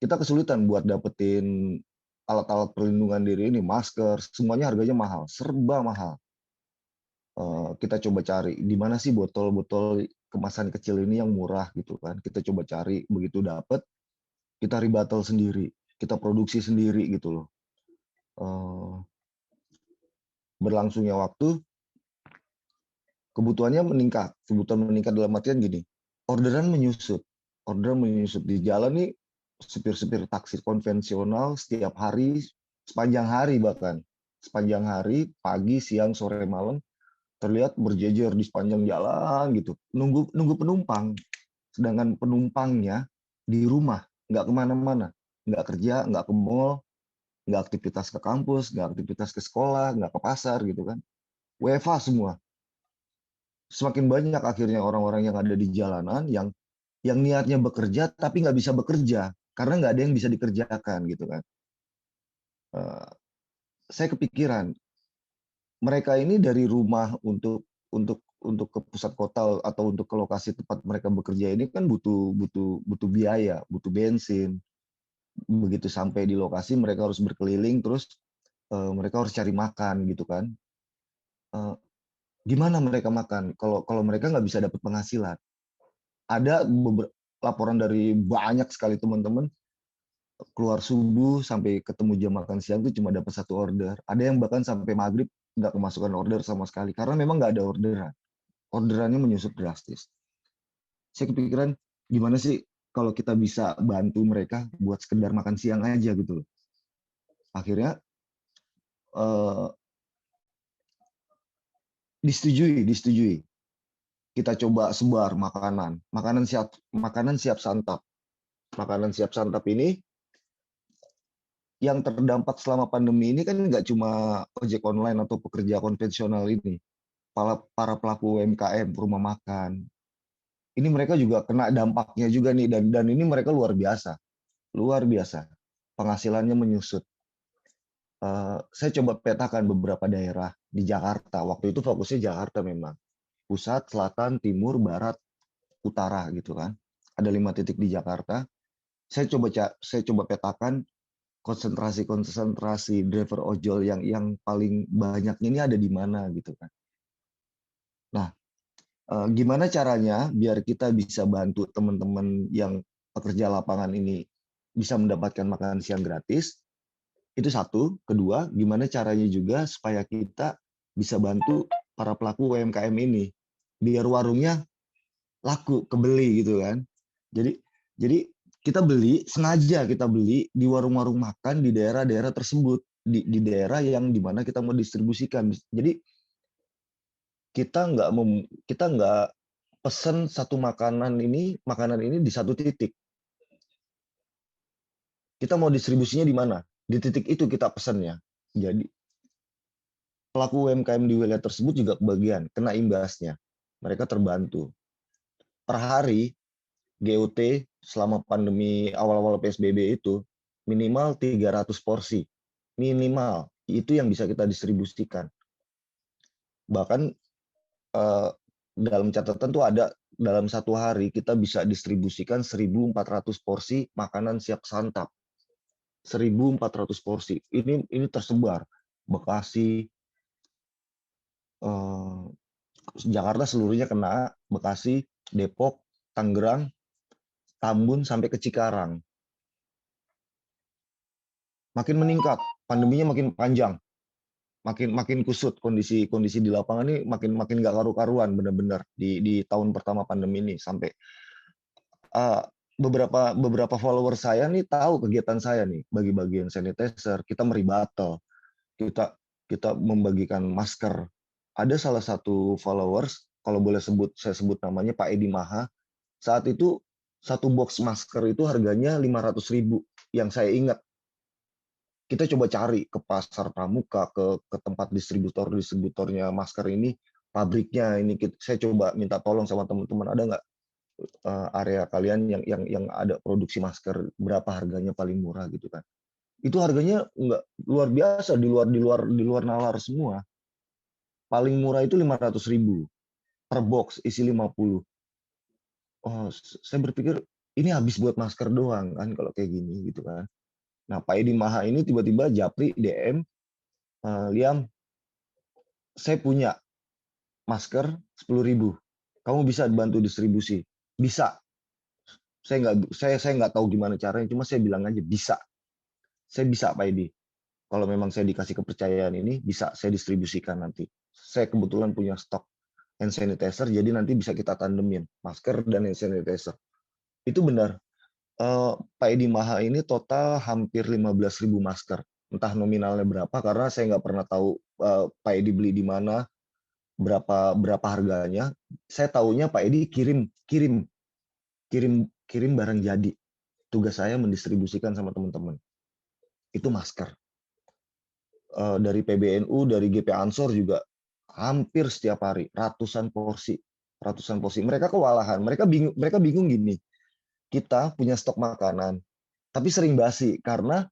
[SPEAKER 5] kita kesulitan buat dapetin alat-alat perlindungan diri ini, masker, semuanya harganya mahal, serba mahal. Kita coba cari di mana sih botol-botol kemasan kecil ini yang murah gitu kan. Kita coba cari, begitu dapat kita rebattle sendiri, kita produksi sendiri gitu loh. Berlangsungnya waktu, kebutuhan meningkat dalam artian gini, orderan menyusut di jalan nih. Supir-supir taksi konvensional setiap hari, sepanjang hari, pagi, siang, sore, malam, terlihat berjejer di sepanjang jalan gitu, nunggu penumpang. Sedangkan penumpangnya di rumah, nggak kemana-mana, nggak kerja, nggak ke mall, nggak aktivitas ke kampus, nggak aktivitas ke sekolah, nggak ke pasar gitu kan. WFH semua. Semakin banyak akhirnya orang-orang yang ada di jalanan yang niatnya bekerja tapi nggak bisa bekerja karena nggak ada yang bisa dikerjakan gitu kan. Saya kepikiran mereka ini dari rumah untuk ke pusat kota atau untuk ke lokasi tempat mereka bekerja ini kan butuh biaya, butuh bensin. Begitu sampai di lokasi mereka harus berkeliling, terus mereka harus cari makan gitu kan. Gimana mereka makan kalau mereka nggak bisa dapat penghasilan? ada laporan dari banyak sekali teman-teman keluar subuh sampai ketemu jam makan siang itu cuma dapat 1 order. Ada yang bahkan sampai maghrib nggak kemasukan order sama sekali karena memang nggak ada orderan. Orderannya menyusut drastis. Saya kepikiran gimana sih kalau kita bisa bantu mereka buat sekedar makan siang aja gitu loh. Akhirnya disetujui. Kita coba sebar makanan siap santap. Makanan siap santap ini yang terdampak selama pandemi ini kan nggak cuma ojek online atau pekerja konvensional ini, para pelaku UMKM, rumah makan. Ini mereka juga kena dampaknya juga nih, dan ini mereka luar biasa. Penghasilannya menyusut. Saya coba petakan beberapa daerah di Jakarta. Waktu itu fokusnya Jakarta memang. Pusat, selatan, timur, barat, utara gitu kan. Ada 5 titik di Jakarta. Saya coba petakan konsentrasi driver ojol yang paling banyaknya ini ada di mana gitu kan. Nah, gimana caranya biar kita bisa bantu teman-teman yang pekerja lapangan ini bisa mendapatkan makan siang gratis? Itu satu. Kedua, gimana caranya juga supaya kita bisa bantu para pelaku UMKM ini biar warungnya laku, kebeli gitu kan. Jadi sengaja kita beli di warung-warung makan di daerah-daerah tersebut, di daerah yang dimana kita mau distribusikan. Jadi kita nggak pesen satu makanan ini di satu titik. Kita mau distribusinya di mana? Di titik itu kita pesennya. Jadi pelaku UMKM di wilayah tersebut juga kebagian, kena imbasnya. Mereka terbantu. Per hari GOT selama pandemi awal-awal PSBB itu minimal 300 porsi. Minimal. Itu yang bisa kita distribusikan. Bahkan dalam catatan tuh ada dalam satu hari kita bisa distribusikan 1.400 porsi makanan siap santap. 1.400 porsi. Ini tersebar. Bekasi, Jakarta seluruhnya kena, Bekasi, Depok, Tangerang, Tambun sampai ke Cikarang. Makin meningkat, pandeminya makin panjang, makin kusut kondisi di lapangan ini makin nggak karu-karuan benar-benar di tahun pertama pandemi ini sampai beberapa follower saya nih tahu kegiatan saya nih bagi-bagian sanitizer, kita battle, kita membagikan masker. Ada salah satu followers, kalau boleh saya sebut namanya Pak Edi Maha, saat itu satu box masker itu harganya 500.000 yang saya ingat. Kita coba cari ke pasar pramuka, ke tempat distributornya masker ini, pabriknya ini. Saya coba minta tolong sama teman-teman, ada nggak area kalian yang ada produksi masker, berapa harganya paling murah gitu kan. Itu harganya nggak luar biasa, di luar nalar semua. Paling murah itu 500.000 per box isi 50. Oh, saya berpikir ini habis buat masker doang kan kalau kayak gini gitu kan. Nah, Pak Edi Maha ini tiba-tiba japri DM, Liam, saya punya masker 10.000. Kamu bisa bantu distribusi? Bisa. Saya nggak tahu gimana caranya, cuma saya bilang aja bisa. Saya bisa, Pak Edi. Kalau memang saya dikasih kepercayaan ini, bisa saya distribusikan nanti. Saya kebetulan punya stok hand sanitizer, jadi nanti bisa kita tandemin masker dan hand sanitizer. Itu benar. Pak Edi Maha ini total hampir 15.000 masker. Entah nominalnya berapa, karena saya nggak pernah tahu Pak Edi beli di mana, berapa harganya. Saya tahunya Pak Edi kirim barang jadi. Tugas saya mendistribusikan sama teman-teman. Itu masker. Dari PBNU, dari GP Ansor juga hampir setiap hari ratusan porsi. Mereka kewalahan, mereka bingung gini. Kita punya stok makanan, tapi sering basi karena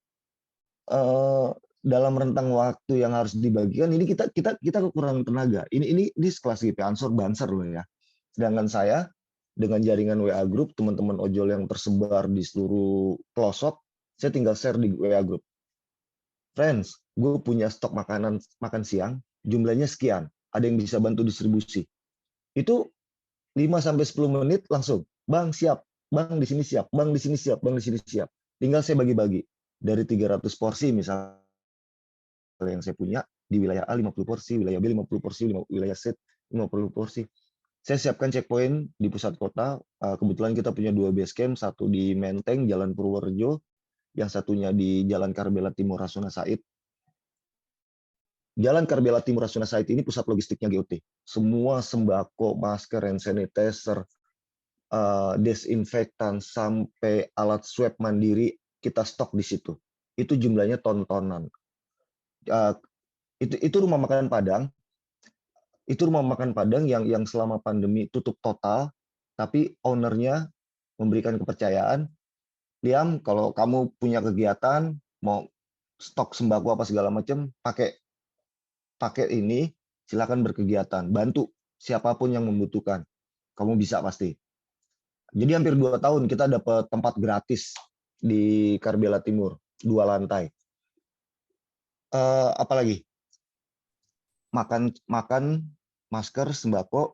[SPEAKER 5] dalam rentang waktu yang harus dibagikan ini kita kekurangan tenaga. Ini sekelas GP Ansor Banser loh ya. Sedangkan saya dengan jaringan WA Group, teman-teman ojol yang tersebar di seluruh pelosok, saya tinggal share di WA Group. Friends, gue punya stok makan siang, jumlahnya sekian. Ada yang bisa bantu distribusi. Itu 5-10 menit langsung Bang siap, Bang di sini siap, Bang di sini siap, Bang di sini siap. Tinggal saya bagi-bagi dari 300 porsi misalnya yang saya punya di wilayah A 50 porsi, wilayah B 50 porsi, wilayah C 50 porsi. Saya siapkan checkpoint di pusat kota. Kebetulan kita punya 2 base camp, satu di Menteng, Jalan Purworejo, yang satunya di Jalan Karbela Timur Rasuna Said. Jalan Karbela Timur Rasuna Said ini pusat logistiknya GOT. Semua sembako, masker, hand sanitizer, desinfektan, sampai alat swab mandiri kita stok di situ. Itu jumlahnya ton-tonan. Itu rumah makan Padang. Itu rumah makan Padang yang selama pandemi tutup total, tapi ownernya memberikan kepercayaan, Liam, kalau kamu punya kegiatan, mau stok sembako apa segala macam, pakai ini, silakan berkegiatan, bantu siapapun yang membutuhkan, kamu bisa pasti. Jadi hampir 2 tahun kita dapat tempat gratis di Karbela Timur, 2 lantai. Apalagi? Makan, masker, sembako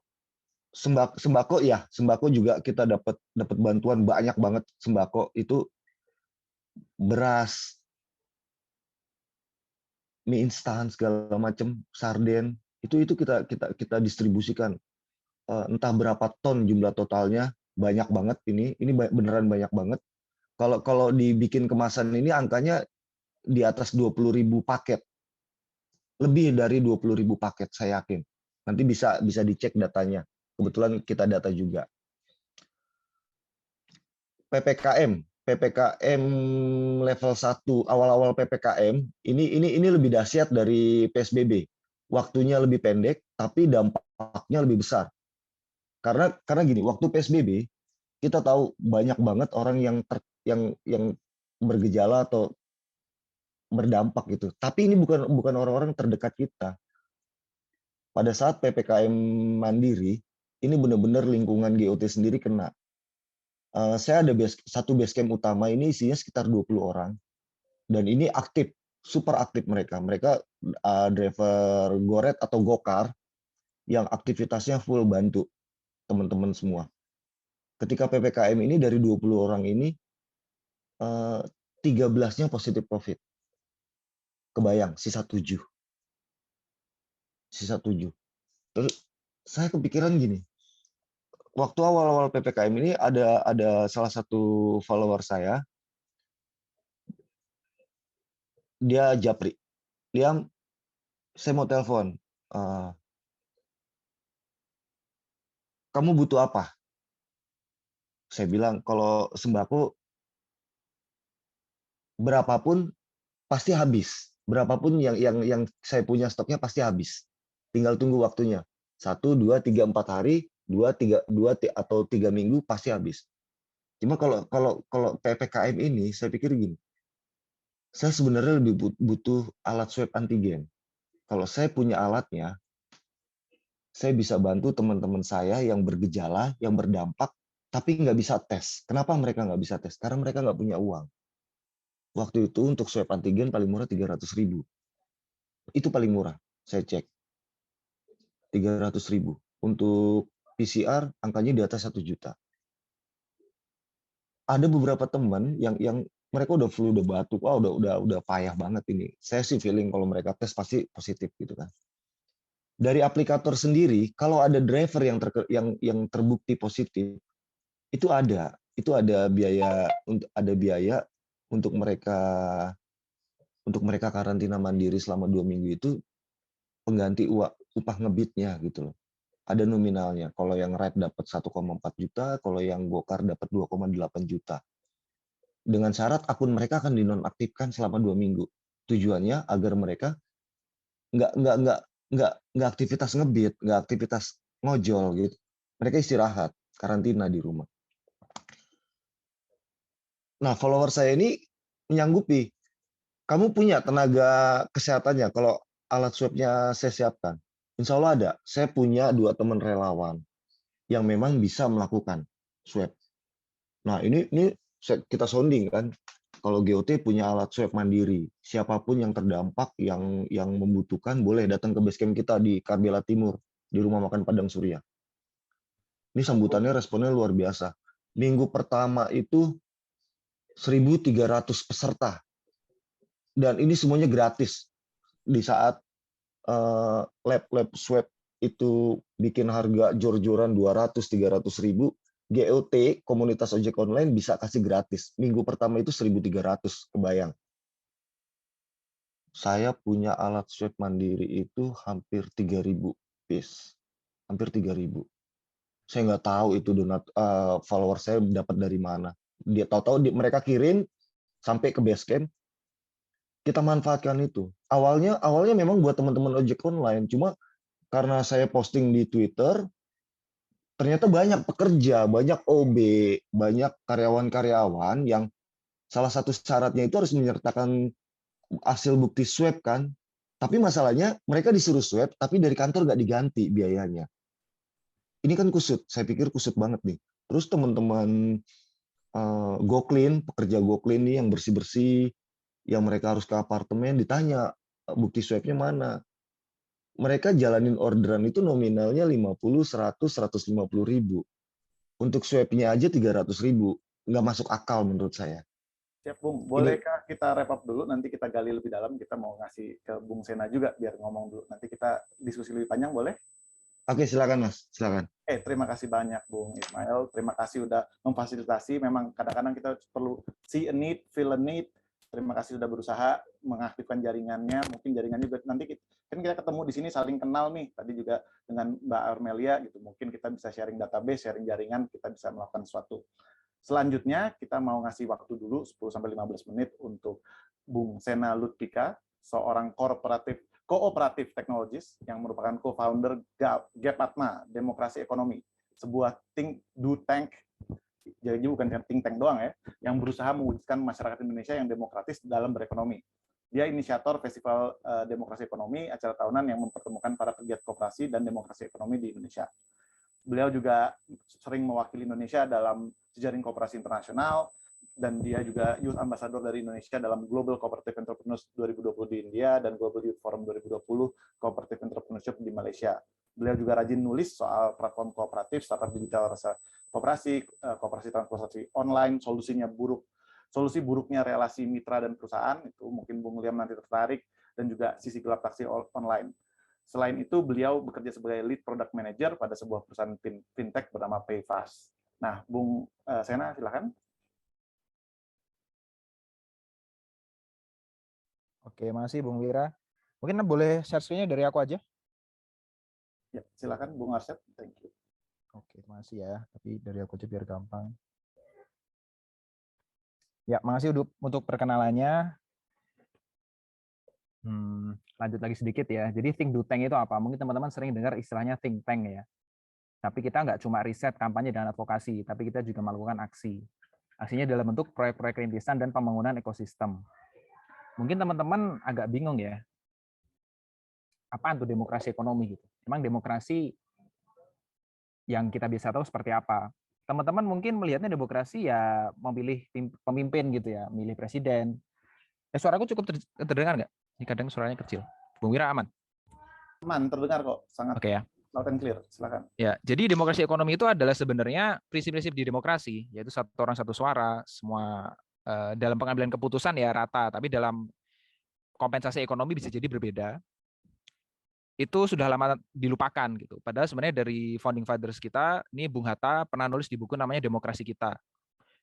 [SPEAKER 5] ya, sembako juga kita dapat bantuan banyak banget. Sembako itu beras, mie instan segala macam, sarden, itu kita distribusikan. Entah berapa ton jumlah totalnya, banyak banget ini beneran banyak banget. Kalau dibikin kemasan ini angkanya di atas 20.000 paket. Lebih dari 20.000 paket saya yakin. Nanti bisa dicek datanya. Kebetulan kita data juga. PPKM level 1, awal-awal PPKM ini lebih dahsyat dari PSBB. Waktunya lebih pendek tapi dampaknya lebih besar. Karena gini, waktu PSBB kita tahu banyak banget orang yang bergejala atau berdampak gitu. Tapi ini bukan orang-orang terdekat kita. Pada saat PPKM mandiri, ini benar-benar lingkungan GOT sendiri kena. Saya ada satu base camp utama, ini isinya sekitar 20 orang. Dan ini aktif, super aktif mereka. Mereka driver goret atau gokar yang aktivitasnya full bantu teman-teman semua. Ketika PPKM ini dari 20 orang ini, 13-nya positif COVID. Kebayang, sisa 7. Terus saya kepikiran gini, waktu awal-awal PPKM ini ada salah satu follower saya, dia japri, Liam, saya mau telepon, kamu butuh apa? Saya bilang, kalau sembako berapapun pasti habis, berapapun yang saya punya stoknya pasti habis. Tinggal tunggu waktunya. 1, 2, 3, 4 hari, 2 atau 3 minggu pasti habis. Cuma kalau PPKM ini, saya pikir gini, saya sebenarnya lebih butuh alat swab antigen. Kalau saya punya alatnya, saya bisa bantu teman-teman saya yang bergejala, yang berdampak, tapi nggak bisa tes. Kenapa mereka nggak bisa tes? Karena mereka nggak punya uang. Waktu itu untuk swab antigen paling murah 300.000. Itu paling murah, saya cek. 300.000. Untuk PCR angkanya di atas 1 juta. Ada beberapa teman yang mereka udah flu, udah batuk, wah udah payah banget ini. Saya sih feeling kalau mereka tes pasti positif gitu kan. Dari aplikator sendiri, kalau ada driver yang terbukti positif, itu ada biaya untuk mereka karantina mandiri selama 2 minggu itu, pengganti upah ngebitnya gitu loh. Ada nominalnya. Kalau yang ride dapat 1,4 juta, kalau yang gokar dapat 2,8 juta. Dengan syarat akun mereka akan dinonaktifkan selama 2 minggu. Tujuannya agar mereka nggak aktivitas ngebit, nggak aktivitas ngojol gitu. Mereka istirahat, karantina di rumah. Nah, follower saya ini menyanggupi. Kamu punya tenaga kesehatannya kalau alat swabnya saya siapkan? Insya Allah ada. Saya punya 2 teman relawan yang memang bisa melakukan swab. Nah, ini kita sounding kan. Kalau GOT punya alat swab mandiri, siapapun yang terdampak, yang membutuhkan, boleh datang ke base camp kita di Karbela Timur, di Rumah Makan Padang Surya. Ini sambutannya, responnya luar biasa. Minggu pertama itu 1.300 peserta. Dan ini semuanya gratis. Di saat lab swab itu bikin harga jor-joran 200-300 ribu, GOT, komunitas ojek online, bisa kasih gratis. Minggu pertama itu 1.300, kebayang. Saya punya alat swab mandiri itu hampir 3.000 piece. Hampir 3.000. Saya nggak tahu itu follower saya dapat dari mana. Dia tahu-tahu mereka kirim sampai ke base camp, kita manfaatkan itu. Awalnya memang buat teman-teman ojek online, cuma karena saya posting di Twitter, ternyata banyak pekerja, banyak OB, banyak karyawan-karyawan yang salah satu syaratnya itu harus menyertakan hasil bukti swab kan. Tapi masalahnya mereka disuruh swab, tapi dari kantor nggak diganti biayanya. Ini kan kusut, saya pikir kusut banget nih. Terus teman-teman GoClean, pekerja GoClean nih yang bersih-bersih, yang mereka harus ke apartemen, ditanya bukti swabnya mana. Mereka jalanin orderan itu nominalnya 50, 100, 150 ribu. Untuk swabnya aja 300 ribu. Nggak masuk akal menurut saya.
[SPEAKER 1] Siap, Bung. Bolehkah kita wrap up dulu, nanti kita gali lebih dalam, kita mau ngasih ke Bung Sena juga, biar ngomong dulu. Nanti kita diskusi lebih panjang, boleh?
[SPEAKER 5] Oke, silakan Mas, silakan.
[SPEAKER 1] Terima kasih banyak Bung Ismail. Terima kasih udah memfasilitasi. Memang kadang-kadang kita perlu see a need, feel a need. Terima kasih sudah berusaha mengaktifkan jaringannya. Mungkin jaringannya juga nanti kan kita ketemu di sini saling kenal nih. Tadi juga dengan Mbak Armelia gitu. Mungkin kita bisa sharing database, sharing jaringan, kita bisa melakukan sesuatu. Selanjutnya kita mau ngasih waktu dulu 10-15 menit untuk Bung Sena Lutfika, seorang kooperatif teknologis yang merupakan co-founder Gapatma Demokrasi Ekonomi, sebuah do tank, jadi bukan think tank doang ya, yang berusaha mewujudkan masyarakat Indonesia yang demokratis dalam berekonomi. Dia inisiator Festival Demokrasi Ekonomi, acara tahunan yang mempertemukan para pegiat koperasi dan demokrasi ekonomi di Indonesia. Beliau juga sering mewakili Indonesia dalam jejaring koperasi internasional, dan dia juga Youth Ambassador dari Indonesia dalam Global Cooperative Entrepreneurs 2020 di India dan Global Youth Forum 2020 Cooperative Entrepreneurship di Malaysia. Beliau juga rajin nulis soal platform kooperatif, startup digital rasa koperasi, koperasi transportasi online, solusi buruknya relasi mitra dan perusahaan, itu mungkin Bung Liam nanti tertarik, dan juga sisi gelap taksi online. Selain itu, beliau bekerja sebagai lead product manager pada sebuah perusahaan fintech bernama PayFast. Nah, Bung Sena, silakan.
[SPEAKER 6] Oke, makasih Bung Wira. Mungkin boleh share screen-nya dari aku aja?
[SPEAKER 1] Ya, silakan Bung Arsyad. Thank you.
[SPEAKER 6] Oke, makasih ya. Tapi dari aku aja biar gampang. Ya, makasih untuk perkenalannya. Lanjut lagi sedikit ya. Jadi think do tank itu apa? Mungkin teman-teman sering dengar istilahnya think tank ya. Tapi kita nggak cuma riset, kampanye, dan advokasi, tapi kita juga melakukan aksi. Aksinya dalam bentuk proyek-proyek rintisan dan pembangunan ekosistem. Mungkin teman-teman agak bingung ya, apaan tuh demokrasi ekonomi gitu. Emang demokrasi yang kita bisa tahu seperti apa? Teman-teman mungkin melihatnya demokrasi ya memilih pemimpin gitu ya, milih presiden. Suaraku cukup terdengar nggak? Ini kadang suaranya kecil. Bung Wira aman?
[SPEAKER 1] Aman, terdengar kok. Sangat
[SPEAKER 6] Oke ya.
[SPEAKER 1] loud and clear. Silakan.
[SPEAKER 6] Ya, jadi demokrasi ekonomi itu adalah sebenarnya prinsip-prinsip di demokrasi, yaitu satu orang satu suara, semua dalam pengambilan keputusan ya rata, tapi dalam kompensasi ekonomi bisa jadi berbeda. Itu sudah lama dilupakan gitu. Padahal sebenarnya dari founding fathers kita, ini Bung Hatta pernah nulis di buku namanya Demokrasi Kita.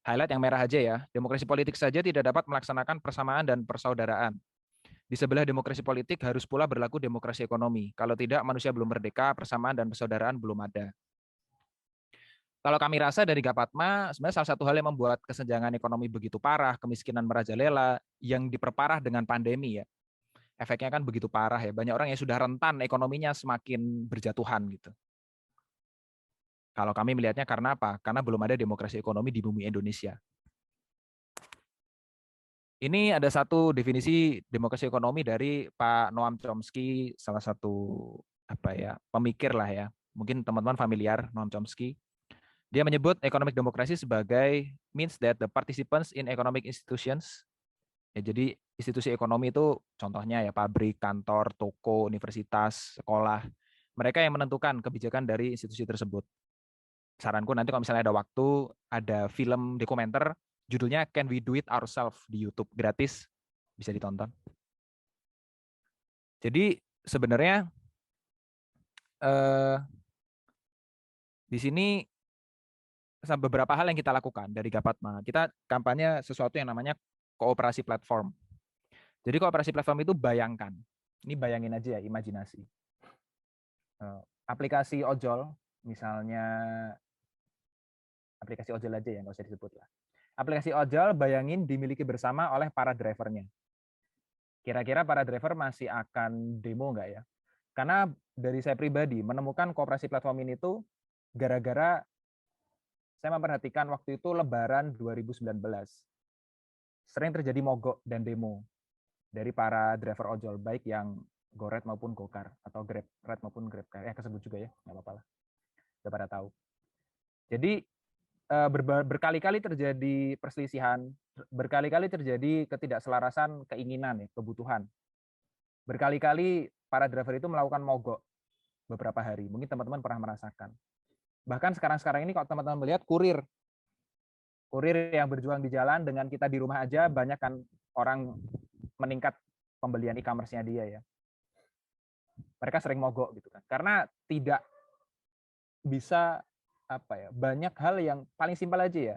[SPEAKER 6] Highlight yang merah aja ya. Demokrasi politik saja tidak dapat melaksanakan persamaan dan persaudaraan. Di sebelah demokrasi politik harus pula berlaku demokrasi ekonomi. Kalau tidak, manusia belum merdeka, persamaan dan persaudaraan belum ada. Kalau kami rasa dari Gapatma, sebenarnya salah satu hal yang membuat kesenjangan ekonomi begitu parah, kemiskinan merajalela, yang diperparah dengan pandemi ya. Efeknya kan begitu parah ya. Banyak orang yang sudah rentan ekonominya semakin berjatuhan gitu. Kalau kami melihatnya karena apa? Karena belum ada demokrasi ekonomi di bumi Indonesia. Ini ada satu definisi demokrasi ekonomi dari Pak Noam Chomsky, salah satu pemikir lah ya. Mungkin teman-teman familiar Noam Chomsky. Dia menyebut economic democracy sebagai means that the participants in economic institutions, ya, jadi institusi ekonomi itu contohnya ya pabrik, kantor, toko, universitas, sekolah, mereka yang menentukan kebijakan dari institusi tersebut. saranku nanti kalau misalnya ada waktu, ada film dokumenter, judulnya Can We Do It Ourselves di YouTube, gratis, bisa ditonton. Jadi sebenarnya di sini beberapa hal yang kita lakukan dari Gapatma. Kita kampanye sesuatu yang namanya kooperasi platform. Jadi kooperasi platform itu bayangkan, ini bayangin aja ya, imajinasi. Aplikasi ojol, misalnya aplikasi ojol aja ya, nggak usah disebut lah. Aplikasi ojol bayangin dimiliki bersama oleh para drivernya. Kira-kira para driver masih akan demo nggak ya? Karena dari saya pribadi menemukan kooperasi platform ini tuh gara-gara saya memperhatikan waktu itu Lebaran 2019. Sering terjadi mogok dan demo dari para driver ojol, baik yang GoRed maupun GoCar, atau GrabRide maupun GrabCar. Kesebut juga ya, nggak apa-apa lah. Udah pada tahu. Jadi berkali-kali terjadi perselisihan, berkali-kali terjadi ketidakselarasan keinginan, ya, kebutuhan. Berkali-kali para driver itu melakukan mogok beberapa hari. Mungkin teman-teman pernah merasakan. Bahkan sekarang-sekarang ini kalau teman-teman melihat kurir yang berjuang di jalan, dengan kita di rumah aja banyak kan orang meningkat pembelian e-commerce-nya dia ya. Mereka sering mogok gitu kan. Karena tidak bisa banyak hal yang paling simpel aja ya.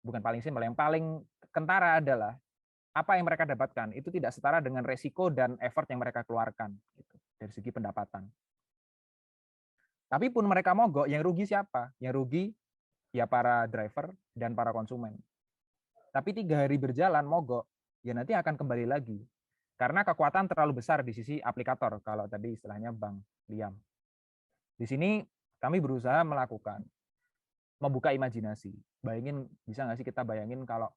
[SPEAKER 6] Bukan paling simpel, yang paling kentara adalah apa yang mereka dapatkan itu tidak setara dengan resiko dan effort yang mereka keluarkan gitu, dari segi pendapatan. Tapi pun mereka mogok, yang rugi siapa? Yang rugi ya para driver dan para konsumen. Tapi 3 hari berjalan mogok, ya nanti akan kembali lagi. Karena kekuatan terlalu besar di sisi aplikator, kalau tadi istilahnya Bang Liam. Di sini kami berusaha membuka imajinasi. Bayangin, bisa nggak sih kita bayangin kalau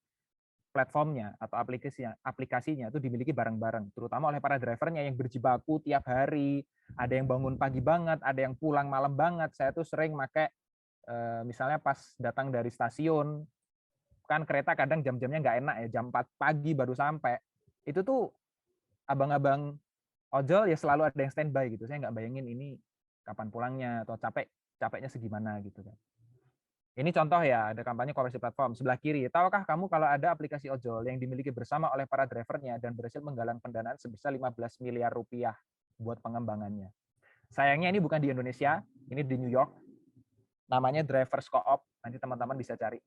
[SPEAKER 6] platformnya atau aplikasinya itu dimiliki bareng-bareng, terutama oleh para drivernya yang berjibaku tiap hari. Ada yang bangun pagi banget, ada yang pulang malam banget. Saya tuh sering pakai misalnya pas datang dari stasiun, kan kereta kadang jam-jamnya nggak enak ya, jam 4 pagi baru sampai. Itu tuh abang-abang ojol ya selalu ada yang standby gitu. Saya nggak bayangin ini kapan pulangnya atau capeknya segimana gitu kan. Ini contoh ya, ada kampanye kooperasi platform. Sebelah kiri, tahukah kamu kalau ada aplikasi ojol yang dimiliki bersama oleh para drivernya dan berhasil menggalang pendanaan sebesar 15 miliar rupiah buat pengembangannya. Sayangnya ini bukan di Indonesia, ini di New York. Namanya Drivers Co-op, nanti teman-teman bisa cari.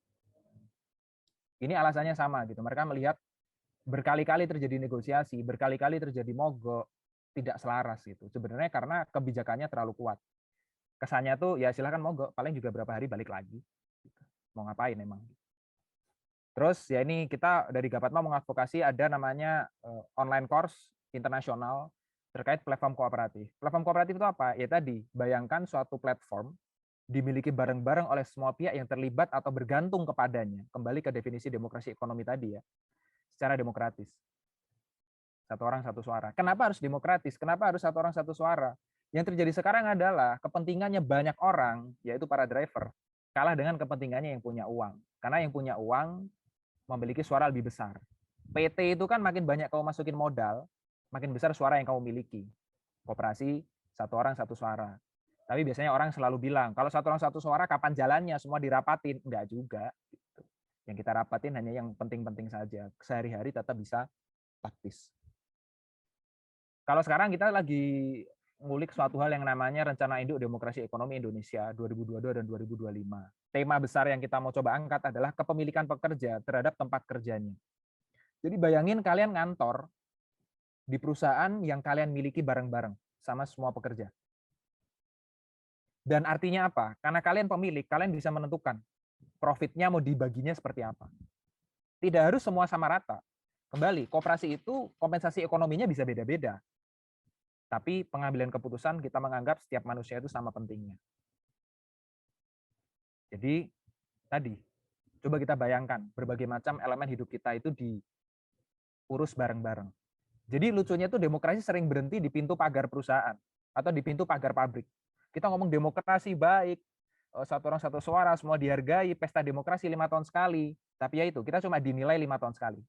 [SPEAKER 6] Ini alasannya sama gitu. Mereka melihat berkali-kali terjadi negosiasi, berkali-kali terjadi mogok, tidak selaras gitu. Sebenarnya karena kebijakannya terlalu kuat. Kesannya tuh ya silahkan mogok, paling juga berapa hari balik lagi. Mau ngapain emang. Terus ya ini kita dari Gapatma mengadvokasi ada namanya online course internasional terkait platform kooperatif. Platform kooperatif itu apa? Ya tadi, bayangkan suatu platform dimiliki bareng-bareng oleh semua pihak yang terlibat atau bergantung kepadanya. Kembali ke definisi demokrasi ekonomi tadi ya. Secara demokratis. Satu orang satu suara. Kenapa harus demokratis? Kenapa harus satu orang satu suara? Yang terjadi sekarang adalah kepentingannya banyak orang, yaitu para driver, kalah dengan kepentingannya yang punya uang. Karena yang punya uang memiliki suara lebih besar. PT itu kan makin banyak kamu masukin modal, makin besar suara yang kamu miliki. Koperasi, satu orang satu suara. Tapi biasanya orang selalu bilang, kalau satu orang satu suara kapan jalannya, semua dirapatin. Enggak juga. Gitu. Yang kita rapatin hanya yang penting-penting saja. Sehari-hari tetap bisa taktis. Kalau sekarang kita lagi ngulik suatu hal yang namanya Rencana Induk Demokrasi Ekonomi Indonesia 2022 dan 2025. Tema besar yang kita mau coba angkat adalah kepemilikan pekerja terhadap tempat kerjanya. Jadi bayangin kalian ngantor di perusahaan yang kalian miliki bareng-bareng sama semua pekerja. Dan artinya apa? Karena kalian pemilik, kalian bisa menentukan profitnya mau dibaginya seperti apa. Tidak harus semua sama rata. Kembali, koperasi itu kompensasi ekonominya bisa beda-beda. Tapi pengambilan keputusan kita menganggap setiap manusia itu sama pentingnya. Jadi tadi, coba kita bayangkan berbagai macam elemen hidup kita itu diurus bareng-bareng. Jadi lucunya tuh demokrasi sering berhenti di pintu pagar perusahaan atau di pintu pagar pabrik. Kita ngomong demokrasi baik, satu orang satu suara, semua dihargai, pesta demokrasi 5 tahun sekali. Tapi ya itu, kita cuma dinilai 5 tahun sekali.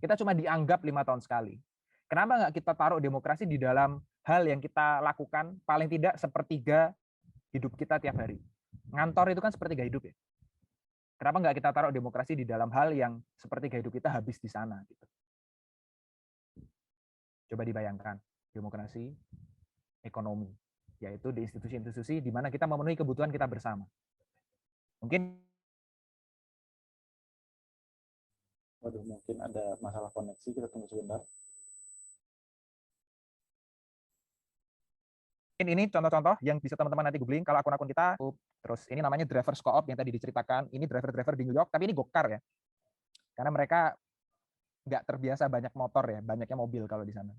[SPEAKER 6] Kita cuma dianggap 5 tahun sekali. Kenapa nggak kita taruh demokrasi di dalam hal yang kita lakukan paling tidak sepertiga hidup kita tiap hari? ngantor itu kan seperti gaya hidup ya. Kenapa nggak kita taruh demokrasi di dalam hal yang seperti gaya hidup kita habis di sana gitu. Coba dibayangkan, demokrasi, ekonomi, yaitu di institusi-institusi di mana kita memenuhi kebutuhan kita bersama. Mungkin
[SPEAKER 1] mungkin ada masalah koneksi, kita tunggu sebentar.
[SPEAKER 6] ini contoh-contoh yang bisa teman-teman nanti googling kalau akun-akun kita. Terus ini namanya drivers co-op yang tadi diceritakan. Ini driver-driver di New York, tapi ini gokar ya. Karena mereka nggak terbiasa banyak motor ya, banyaknya mobil kalau di sana.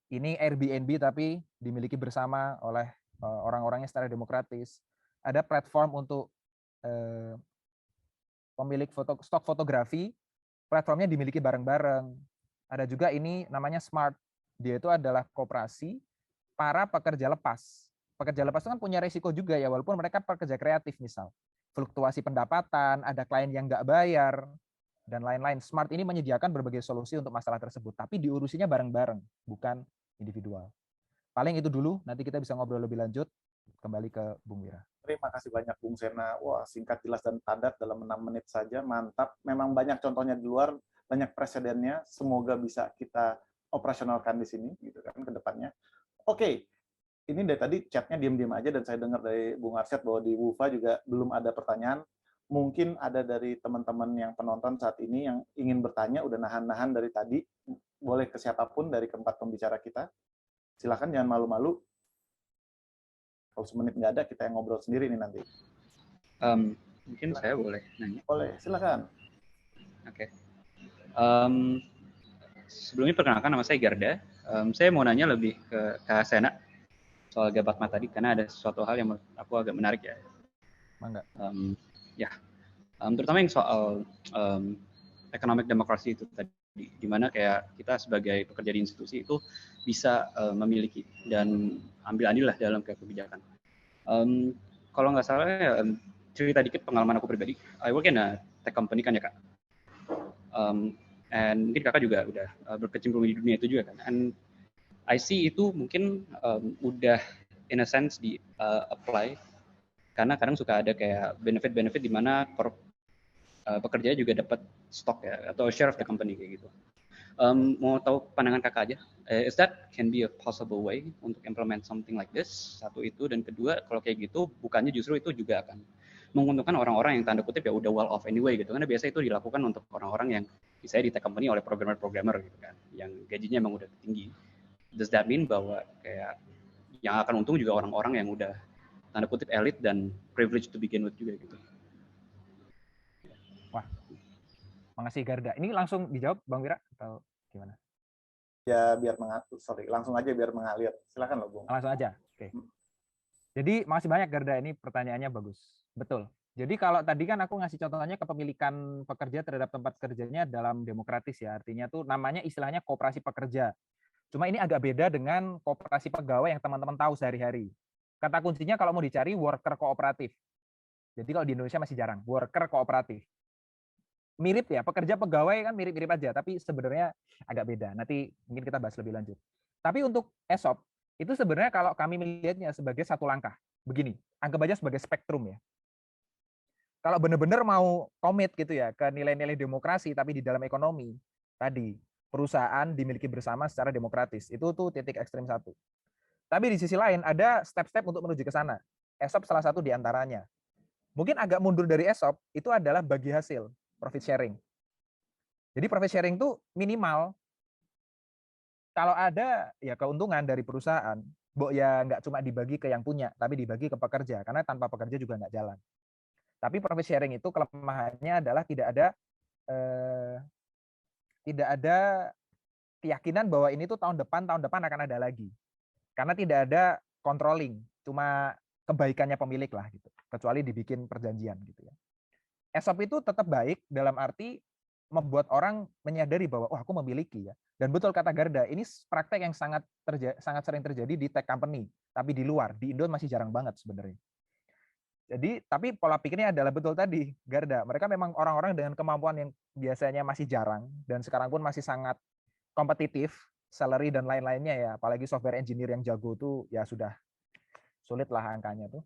[SPEAKER 6] Ini Airbnb tapi dimiliki bersama oleh orang-orangnya secara demokratis. Ada platform untuk pemilik stok fotografi, platformnya dimiliki bareng-bareng. Ada juga ini namanya Smart. Dia itu adalah koperasi para pekerja lepas. Pekerja lepas itu kan punya resiko juga ya, walaupun mereka pekerja kreatif misal. Fluktuasi pendapatan, ada klien yang nggak bayar, dan lain-lain. Smart ini menyediakan berbagai solusi untuk masalah tersebut, tapi diurusinya bareng-bareng, bukan individual. Paling itu dulu, nanti kita bisa ngobrol lebih lanjut. Kembali ke Bung Wira.
[SPEAKER 1] Terima kasih banyak Bung Sena. Wah, singkat, jelas, dan padat dalam 6 menit saja. Mantap. Memang banyak contohnya di luar, banyak presidennya. Semoga bisa kita operasionalkan di sini, gitu kan, ke depannya. Oke, ini dari tadi chatnya diam-diam aja, dan saya dengar dari Bung Arsyad bahwa di WUFA juga belum ada pertanyaan. Mungkin ada dari teman-teman yang penonton saat ini yang ingin bertanya, udah nahan-nahan dari tadi. Boleh ke siapapun dari keempat pembicara kita. Silakan, jangan malu-malu. Kalau semenit nggak ada, kita yang ngobrol sendiri nih nanti.
[SPEAKER 7] Mungkin saya boleh nanya.
[SPEAKER 1] Boleh, silakan.
[SPEAKER 7] Oke. Sebelumnya perkenalkan, nama saya Garda. Saya mau nanya lebih ke Kak Sena soal Gapatma tadi, karena ada sesuatu hal yang menurut aku agak menarik ya.
[SPEAKER 6] Mangga.
[SPEAKER 7] Terutama yang soal economic democracy itu tadi, di mana kayak kita sebagai pekerja di institusi itu bisa memiliki dan ambil andil lah dalam kebijakan. Kalau nggak salah ya, cerita dikit pengalaman aku pribadi. I work in a tech company kan ya Kak. And mungkin kakak juga udah berkecimpung di dunia itu juga kan. And I see itu mungkin udah in a sense di apply karena kadang suka ada kayak benefit-benefit di mana pekerja juga dapat stok ya atau share of the company kayak gitu. Mau tahu pandangan kakak aja, is that can be a possible way untuk implement something like this? Satu itu, dan kedua kalau kayak gitu bukannya justru itu juga akan menguntungkan orang-orang yang tanda kutip ya udah well off anyway gitu, karena biasa itu dilakukan untuk orang-orang yang misalnya di tech company oleh programmer gitu kan, yang gajinya emang udah tinggi. Does that mean bahwa kayak yang akan untung juga orang-orang yang udah tanda kutip elit dan privilege to begin with juga gitu?
[SPEAKER 6] Wah, makasih Garda. Ini langsung dijawab Bang Wira atau gimana?
[SPEAKER 1] Ya biar langsung aja biar mengalir. Silakan loh Bung.
[SPEAKER 6] Langsung aja. Oke. Jadi makasih banyak Garda, ini pertanyaannya bagus. Betul. Jadi kalau tadi kan aku ngasih contohnya kepemilikan pekerja terhadap tempat kerjanya dalam demokratis ya. Artinya tuh namanya istilahnya koperasi pekerja. Cuma ini agak beda dengan koperasi pegawai yang teman-teman tahu sehari-hari. Kata kuncinya kalau mau dicari worker kooperatif. Jadi kalau di Indonesia masih jarang, worker kooperatif. Mirip ya, pekerja pegawai kan mirip-mirip aja, tapi sebenarnya agak beda. Nanti mungkin kita bahas lebih lanjut. Tapi untuk ESOP, itu sebenarnya kalau kami melihatnya sebagai satu langkah. Begini, anggap aja sebagai spektrum ya. Kalau benar-benar mau komit gitu ya ke nilai-nilai demokrasi, tapi di dalam ekonomi, tadi, perusahaan dimiliki bersama secara demokratis. Itu tuh titik ekstrim satu. Tapi di sisi lain, ada step-step untuk menuju ke sana. ESOP salah satu di antaranya. Mungkin agak mundur dari ESOP, itu adalah bagi hasil, profit sharing. Jadi profit sharing itu minimal kalau ada ya keuntungan dari perusahaan, ya nggak cuma dibagi ke yang punya, tapi dibagi ke pekerja, karena tanpa pekerja juga nggak jalan. Tapi profit sharing itu kelemahannya adalah tidak ada keyakinan bahwa ini tuh tahun depan akan ada lagi, karena tidak ada controlling, cuma kebaikannya pemilik lah gitu, kecuali dibikin perjanjian gitu ya. ESOP itu tetap baik dalam arti membuat orang menyadari bahwa aku memiliki ya. Dan betul kata Garda, ini praktek yang sangat sering terjadi di tech company, tapi di luar, di Indo masih jarang banget sebenarnya. Jadi, tapi pola pikirnya adalah betul tadi, Garda. Mereka memang orang-orang dengan kemampuan yang biasanya masih jarang dan sekarang pun masih sangat kompetitif, salary dan lain-lainnya ya. Apalagi software engineer yang jago tuh ya sudah sulit lah angkanya tuh.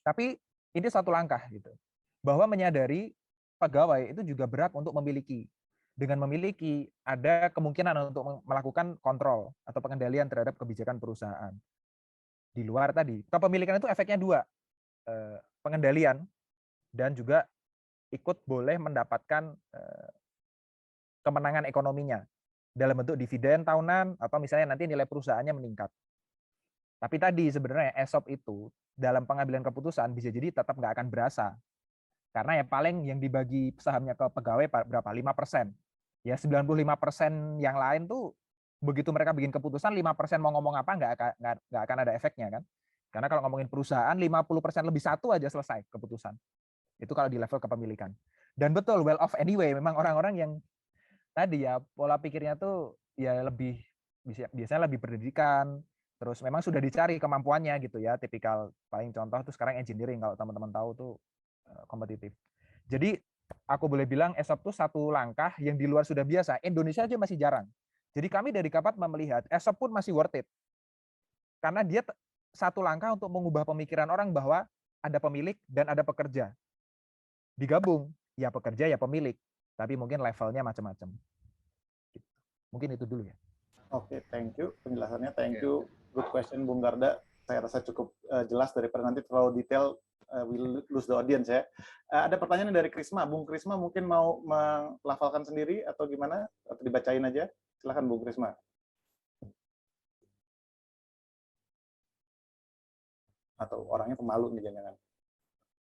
[SPEAKER 6] Tapi ini satu langkah gitu. Bahwa menyadari pegawai itu juga berhak untuk memiliki. Dengan memiliki ada kemungkinan untuk melakukan kontrol atau pengendalian terhadap kebijakan perusahaan. Di luar tadi, kepemilikan itu efeknya dua, pengendalian dan juga ikut boleh mendapatkan kemenangan ekonominya dalam bentuk dividen tahunan atau misalnya nanti nilai perusahaannya meningkat. Tapi tadi sebenarnya ESOP itu dalam pengambilan keputusan bisa jadi tetap nggak akan berasa. Karena ya paling yang dibagi sahamnya ke pegawai berapa? 5%. Ya 95% yang lain tuh begitu mereka bikin keputusan 5% mau ngomong apa nggak akan ada efeknya kan. Karena kalau ngomongin perusahaan 50% lebih satu aja selesai keputusan. Itu kalau di level kepemilikan. Dan betul well off anyway, memang orang-orang yang tadi ya pola pikirnya tuh ya lebih biasanya lebih berpendidikan, terus memang sudah dicari kemampuannya gitu ya, tipikal paling contoh tuh sekarang engineering kalau teman-teman tahu tuh kompetitif. Jadi aku boleh bilang ESOP tuh satu langkah yang di luar sudah biasa. Indonesia aja masih jarang. Jadi kami dari Kapatma melihat ESOP pun masih worth it. Karena dia satu langkah untuk mengubah pemikiran orang bahwa ada pemilik dan ada pekerja. Digabung, ya pekerja ya pemilik. Tapi mungkin levelnya macam-macam. Mungkin itu dulu ya.
[SPEAKER 1] Oke, thank you penjelasannya. Thank you. Good question, Bung Garda. Saya rasa cukup jelas daripada nanti terlalu detail, we'll lose the audience ya. Ada pertanyaan dari Krisma. Bung Krisma mungkin mau melafalkan sendiri atau gimana? Atau dibacain aja? Silakan Bung Krisma. Atau orangnya pemalu nih jangan-jangan.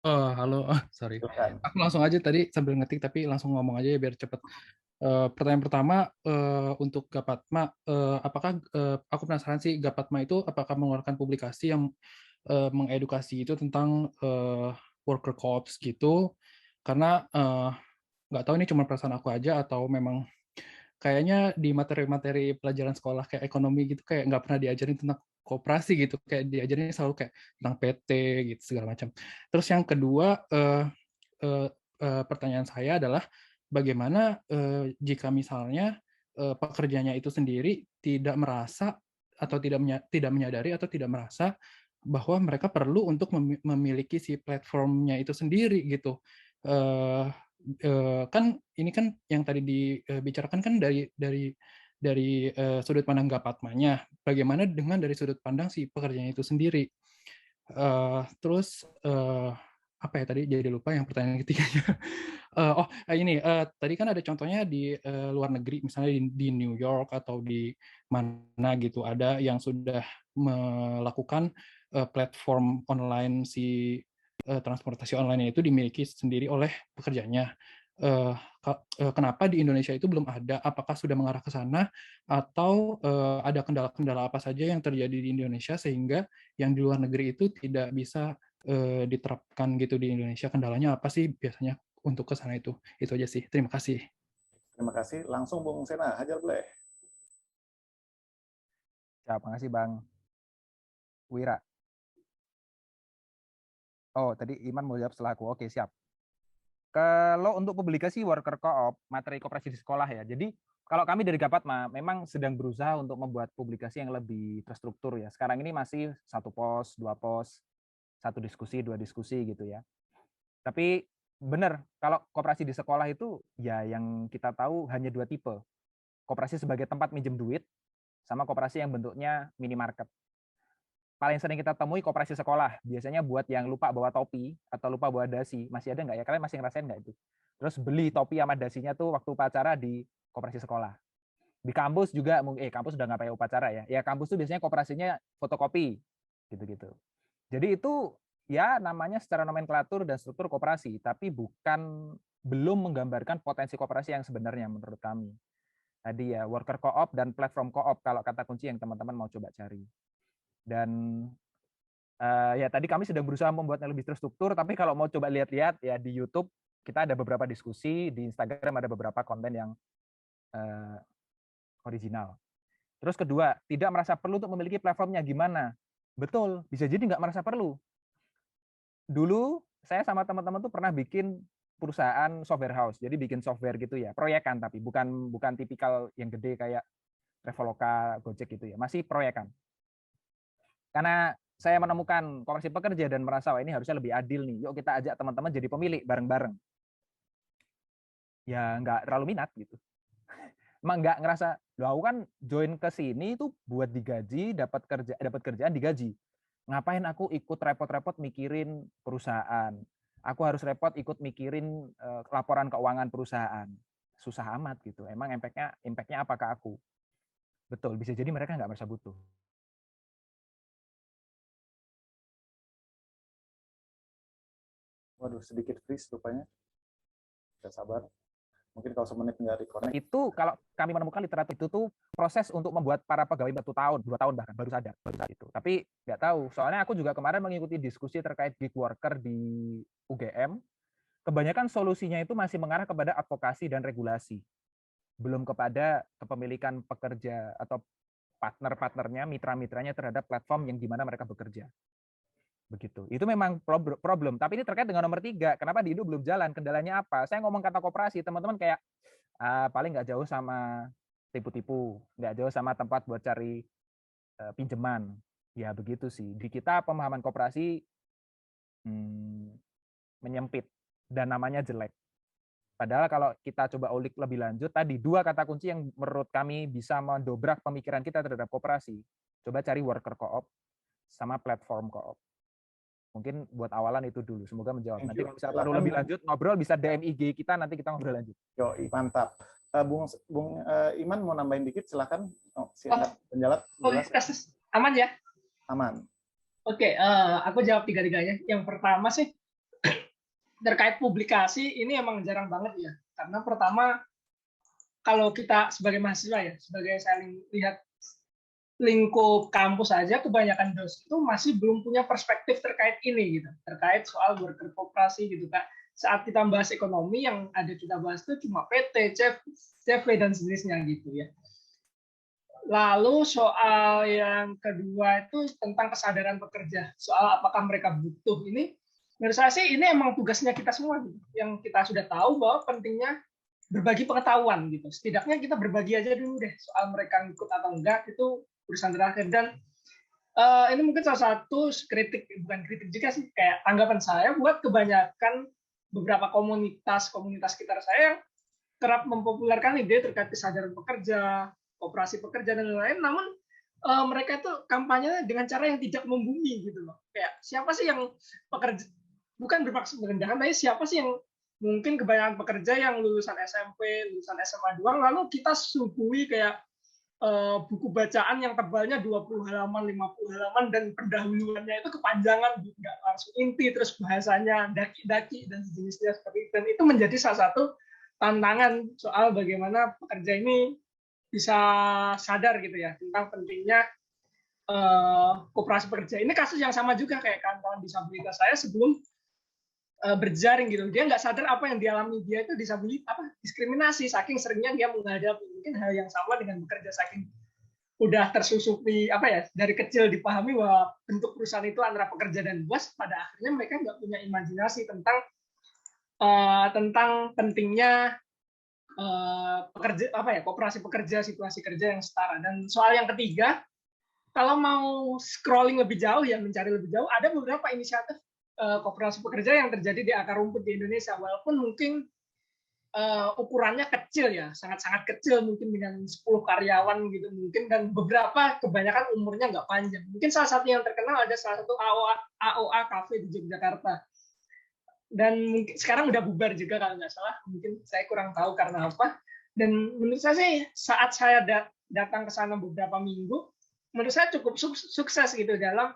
[SPEAKER 8] Oh, halo, sorry.
[SPEAKER 1] Silakan.
[SPEAKER 8] Aku langsung aja tadi sambil ngetik tapi langsung ngomong aja ya biar cepet. Pertanyaan pertama untuk Gapatma, apakah aku penasaran sih Gapatma itu apakah mengeluarkan publikasi yang mengedukasi itu tentang worker co-ops gitu? Karena nggak tahu ini cuma perasaan aku aja atau memang kayaknya di materi-materi pelajaran sekolah kayak ekonomi gitu kayak nggak pernah diajarin tentang koperasi gitu, kayak diajarin selalu kayak tentang PT gitu segala macam. Terus yang kedua pertanyaan saya adalah bagaimana jika misalnya pekerjanya itu sendiri tidak merasa atau tidak menyadari atau tidak merasa bahwa mereka perlu untuk memiliki si platformnya itu sendiri gitu. Kan ini kan yang tadi dibicarakan kan dari sudut pandang Gapatmanya. Bagaimana dengan dari sudut pandang si pekerjanya itu sendiri? Terus apa ya tadi jadi lupa yang pertanyaan ketiganya. Ini tadi kan ada contohnya di luar negeri, misalnya di New York atau di mana gitu ada yang sudah melakukan platform online si transportasi online itu dimiliki sendiri oleh pekerjanya. Kenapa di Indonesia itu belum ada? Apakah sudah mengarah ke sana atau ada kendala-kendala apa saja yang terjadi di Indonesia sehingga yang di luar negeri itu tidak bisa diterapkan gitu di Indonesia? Kendalanya apa sih biasanya untuk ke sana itu? Itu aja sih. Terima kasih.
[SPEAKER 1] Terima kasih. Langsung Bung Sena, hajar boleh.
[SPEAKER 6] Terima kasih Bang Wira. Oh, tadi Iman mau jawab setelah aku. Oke, siap. Kalau untuk publikasi worker co-op, materi koperasi di sekolah ya. Jadi kalau kami dari Gapatma memang sedang berusaha untuk membuat publikasi yang lebih terstruktur ya. Sekarang ini masih 1 pos, 2 pos, 1 diskusi, 2 diskusi gitu ya. Tapi benar, kalau koperasi di sekolah itu ya yang kita tahu hanya 2 tipe. Koperasi sebagai tempat minjem duit sama koperasi yang bentuknya minimarket. Paling sering kita temui koperasi sekolah, biasanya buat yang lupa bawa topi atau lupa bawa dasi. Masih ada nggak ya? Kalian masih ngerasain nggak itu? Terus beli topi sama dasinya tuh waktu upacara di koperasi sekolah. Di kampus juga, kampus udah nggak pakai upacara ya. Ya kampus tuh biasanya koperasinya fotokopi, gitu-gitu. Jadi itu ya namanya secara nomenklatur dan struktur koperasi, tapi belum menggambarkan potensi koperasi yang sebenarnya menurut kami. Tadi ya worker co-op dan platform co-op kalau kata kunci yang teman-teman mau coba cari. Dan ya tadi kami sedang berusaha membuatnya lebih terstruktur, tapi kalau mau coba lihat-lihat ya di YouTube kita ada beberapa diskusi, di Instagram ada beberapa konten yang original. Terus kedua, tidak merasa perlu untuk memiliki platformnya gimana? Betul, bisa jadi nggak merasa perlu. Dulu saya sama teman-teman tuh pernah bikin perusahaan software house, jadi bikin software gitu ya, proyekan tapi bukan tipikal yang gede kayak Traveloka, Gojek gitu ya, masih proyekan. Karena saya menemukan koperasi pekerja dan merasa wah ini harusnya lebih adil nih, yuk kita ajak teman-teman jadi pemilik bareng-bareng. Ya nggak terlalu minat gitu. Emang nggak ngerasa, loh aku kan join ke sini itu buat digaji, dapat kerjaan digaji. Ngapain aku ikut repot-repot mikirin perusahaan? Aku harus repot ikut mikirin laporan keuangan perusahaan. Susah amat gitu. Emang impact-nya apa ke aku? Betul, bisa jadi mereka nggak merasa butuh.
[SPEAKER 1] Waduh, sedikit freeze rupanya. Saya sabar. Mungkin kalau semenit nggak reconnect.
[SPEAKER 6] Itu kalau kami menemukan literatur itu tuh proses untuk membuat para pegawai 1 tahun, 2 tahun bahkan baru sadar itu. Tapi nggak tahu. Soalnya aku juga kemarin mengikuti diskusi terkait gig worker di UGM. Kebanyakan solusinya itu masih mengarah kepada advokasi dan regulasi. Belum kepada kepemilikan pekerja atau partner-partnernya, mitra-mitranya terhadap platform yang di mana mereka bekerja. Begitu. Itu memang problem. Tapi ini terkait dengan nomor 3. Kenapa di Indo belum jalan? Kendalanya apa? Saya ngomong kata koperasi, teman-teman kayak paling nggak jauh sama tipu-tipu, nggak jauh sama tempat buat cari pinjaman. Ya begitu sih. Di kita pemahaman koperasi menyempit dan namanya jelek. Padahal kalau kita coba ulik lebih lanjut, tadi 2 kata kunci yang menurut kami bisa mendobrak pemikiran kita terhadap koperasi. Coba cari worker co-op sama platform co-op. Mungkin buat awalan itu dulu. Semoga menjawab. Nanti kalau misalnya perlu lebih lanjut, ngobrol bisa DM IG kita, nanti kita ngobrol lanjut.
[SPEAKER 1] Yoi, mantap. Bung Iman mau nambahin dikit, silakan. Silakan penjalat.
[SPEAKER 4] Aman ya?
[SPEAKER 1] Aman.
[SPEAKER 4] Oke, aku jawab 3-tiganya. Yang pertama sih, terkait publikasi, ini emang jarang banget ya. Karena pertama, kalau kita sebagai mahasiswa ya, sebagai saya lihat lingkup kampus saja, kebanyakan dosen itu masih belum punya perspektif terkait ini gitu, terkait soal worker koperasi gitu Kak. Saat kita bahas ekonomi, yang ada kita bahas itu cuma PT, CV dan sejenisnya gitu ya. Lalu soal yang kedua itu tentang kesadaran pekerja, soal apakah mereka butuh ini. Menurut saya sih ini emang tugasnya kita semua gitu. Yang kita sudah tahu bahwa pentingnya berbagi pengetahuan gitu. Setidaknya kita berbagi aja dulu deh soal mereka ngikut atau enggak, itu urusan terakhir. Dan ini mungkin salah satu kritik, bukan kritik juga sih, kayak tanggapan saya buat kebanyakan beberapa komunitas sekitar saya yang kerap mempopulerkan ide terkait kesadaran pekerja, koperasi pekerja dan lain-lain, namun mereka itu kampanye dengan cara yang tidak membumi gitu loh. Kayak siapa sih yang pekerja, bukan bermaksud merendahkan, tapi siapa sih yang mungkin kebanyakan pekerja yang lulusan SMP, lulusan SMA doang, lalu kita suguhi kayak buku bacaan yang tebalnya 20 halaman, 50 halaman, dan pendahuluannya itu kepanjangan, nggak langsung inti, terus bahasanya daki-daki dan sejenisnya seperti itu. Dan itu menjadi salah satu tantangan soal bagaimana pekerja ini bisa sadar gitu ya tentang pentingnya koperasi pekerja. Ini kasus yang sama juga kayak kawan-kawan disabilitas saya sebelum berjaring gitu, dia nggak sadar apa yang dialami dia itu diskriminasi, saking seringnya dia menghadapi. Mungkin hal yang sama dengan bekerja, saking udah tersusupi dari kecil dipahami bahwa bentuk perusahaan itu antara pekerja dan bos, pada akhirnya mereka nggak punya imajinasi tentang pentingnya pekerja koperasi pekerja, situasi kerja yang setara. Dan soal yang ketiga, kalau mau scrolling lebih jauh ya, mencari lebih jauh, ada beberapa inisiatif koperasi pekerja yang terjadi di akar rumput di Indonesia, walaupun mungkin ukurannya kecil ya, sangat-sangat kecil, mungkin dengan 10 karyawan gitu mungkin, dan beberapa kebanyakan umurnya nggak panjang. Mungkin salah satu yang terkenal ada salah satu AOA Cafe di Yogyakarta, dan mungkin sekarang udah bubar juga kalau nggak salah, mungkin saya kurang tahu karena apa. Dan menurut saya sih saat saya datang ke sana beberapa minggu, menurut saya cukup sukses gitu dalam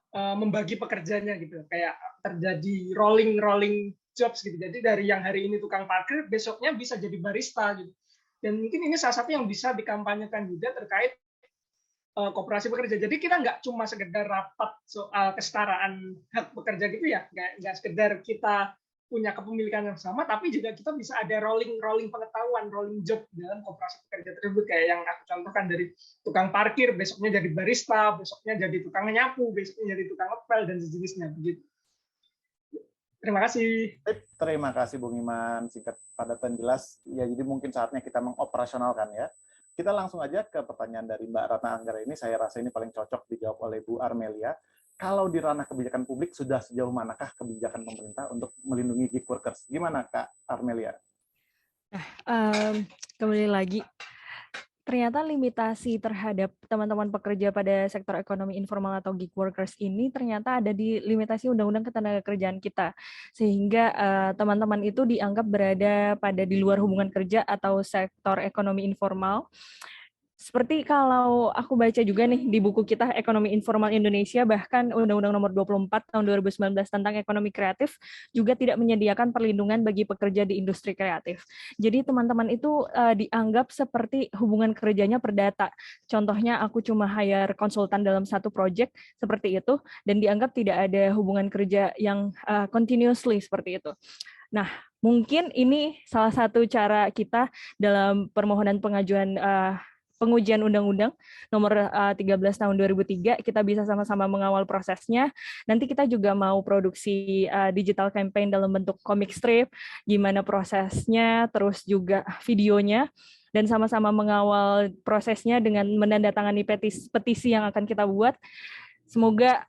[SPEAKER 4] membagi pekerjanya gitu, kayak terjadi rolling jobs gitu. Jadi dari yang hari ini tukang parkir, besoknya bisa jadi barista gitu. Dan mungkin ini salah satu yang bisa dikampanyekan juga terkait koperasi pekerja. Jadi kita nggak cuma sekedar rapat soal kesetaraan hak pekerja gitu ya, nggak sekedar kita punya kepemilikan yang sama, tapi juga kita bisa ada rolling pengetahuan, rolling job dalam koperasi pekerja tersebut, kayak yang aku contohkan dari tukang parkir, besoknya jadi barista, besoknya jadi tukang nyapu, besoknya jadi tukang ngepel dan sejenisnya begitu. Terima kasih.
[SPEAKER 1] Terima kasih Bung Iman, singkat, padat dan jelas. Ya, jadi mungkin saatnya kita mengoperasionalkan ya. Kita langsung aja ke pertanyaan dari Mbak Ratna Anggara ini. Saya rasa ini paling cocok dijawab oleh Bu Armelia. kalau di ranah kebijakan publik sudah sejauh manakah kebijakan pemerintah untuk melindungi gig workers? Gimana Kak Armelia?
[SPEAKER 3] Kembali lagi, ternyata limitasi terhadap teman-teman pekerja pada sektor ekonomi informal atau gig workers ini ternyata ada di limitasi Undang-Undang Ketenagakerjaan kita, sehingga teman-teman itu dianggap berada pada di luar hubungan kerja atau sektor ekonomi informal. Seperti kalau aku baca juga nih di buku kita Ekonomi Informal Indonesia, bahkan Undang-Undang Nomor 24 Tahun 2019 tentang ekonomi kreatif juga tidak menyediakan perlindungan bagi pekerja di industri kreatif. Jadi teman-teman itu dianggap seperti hubungan kerjanya perdata. Contohnya aku cuma hire konsultan dalam satu project seperti itu, dan dianggap tidak ada hubungan kerja yang continuously seperti itu. Nah, mungkin ini salah satu cara kita dalam permohonan pengajuan pengujian Undang-Undang Nomor 13 Tahun 2003, kita bisa sama-sama mengawal prosesnya. Nanti kita juga mau produksi digital campaign dalam bentuk comic strip, gimana prosesnya, terus juga videonya, dan sama-sama mengawal prosesnya dengan menandatangani petisi yang akan kita buat. Semoga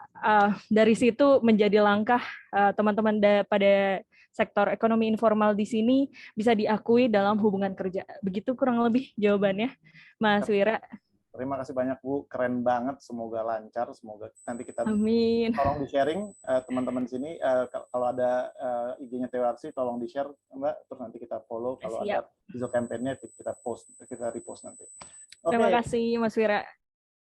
[SPEAKER 3] dari situ menjadi langkah teman-teman pada sektor ekonomi informal di sini bisa diakui dalam hubungan kerja. Begitu kurang lebih jawabannya, Mas Wira.
[SPEAKER 1] Terima kasih banyak Bu, keren banget. Semoga lancar, semoga nanti kita
[SPEAKER 3] Amin.
[SPEAKER 1] tolong di-sharing teman-teman di sini. Kalau ada IG-nya TWRC, tolong di-share Mbak, terus nanti kita follow. Kalau ada digital campaign-nya kita post, kita repost nanti.
[SPEAKER 3] Terima kasih Mas Wira.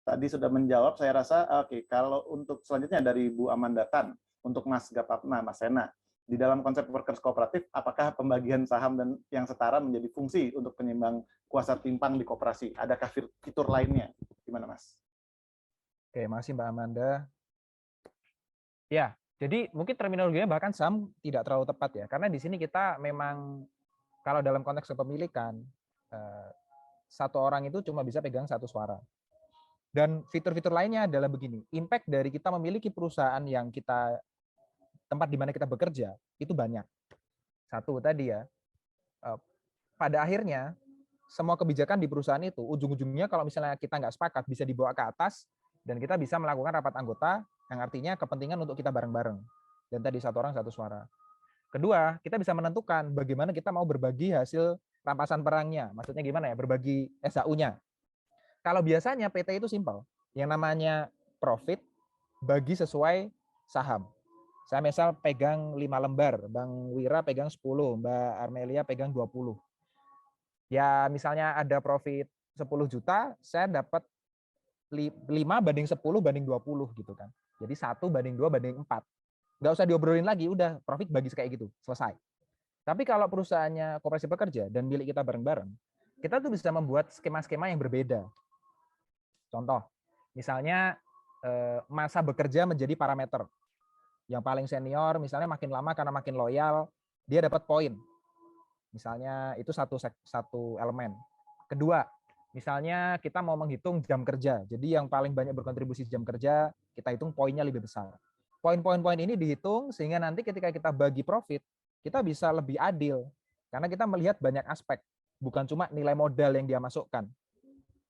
[SPEAKER 1] Tadi sudah menjawab, saya rasa. Oke, kalau untuk selanjutnya dari Bu Amanda Tan, untuk Mas Gapapna, Mas Sena, di dalam konsep workers kooperatif, apakah pembagian saham dan yang setara menjadi fungsi untuk penyeimbang kuasa timpang di koperasi? Adakah fitur lainnya? Gimana, Mas?
[SPEAKER 6] Oke, makasih Mbak Amanda. Ya, jadi mungkin terminologinya bahkan saham tidak terlalu tepat ya, karena di sini kita memang kalau dalam konteks kepemilikan, satu orang itu cuma bisa pegang satu suara. Dan fitur-fitur lainnya adalah begini, impact dari kita memiliki perusahaan yang kita tempat di mana kita bekerja itu banyak. Satu tadi ya, pada akhirnya semua kebijakan di perusahaan itu ujung-ujungnya kalau misalnya kita nggak sepakat bisa dibawa ke atas dan kita bisa melakukan rapat anggota yang artinya kepentingan untuk kita bareng-bareng. Dan tadi satu orang satu suara. Kedua, kita bisa menentukan bagaimana kita mau berbagi hasil rampasan perangnya. Maksudnya gimana ya? Berbagi SHU-nya. Kalau biasanya PT itu simpel. Yang namanya profit bagi sesuai saham. Saya misal pegang 5 lembar, Bang Wira pegang 10, Mbak Armelia pegang 20. Ya misalnya ada profit 10 juta, saya dapat 5/10/20 gitu kan. Jadi 1/2/4. Nggak usah diobrolin lagi, udah profit bagi kayak gitu, selesai. Tapi kalau perusahaannya koperasi pekerja dan milik kita bareng-bareng, kita tuh bisa membuat skema-skema yang berbeda. Contoh, misalnya masa bekerja menjadi parameter. Yang paling senior misalnya makin lama karena makin loyal, dia dapat poin. Misalnya itu satu elemen. Kedua, misalnya kita mau menghitung jam kerja. Jadi yang paling banyak berkontribusi jam kerja, kita hitung poinnya lebih besar. Poin-poin ini dihitung sehingga nanti ketika kita bagi profit, kita bisa lebih adil. Karena kita melihat banyak aspek. Bukan cuma nilai modal yang dia masukkan.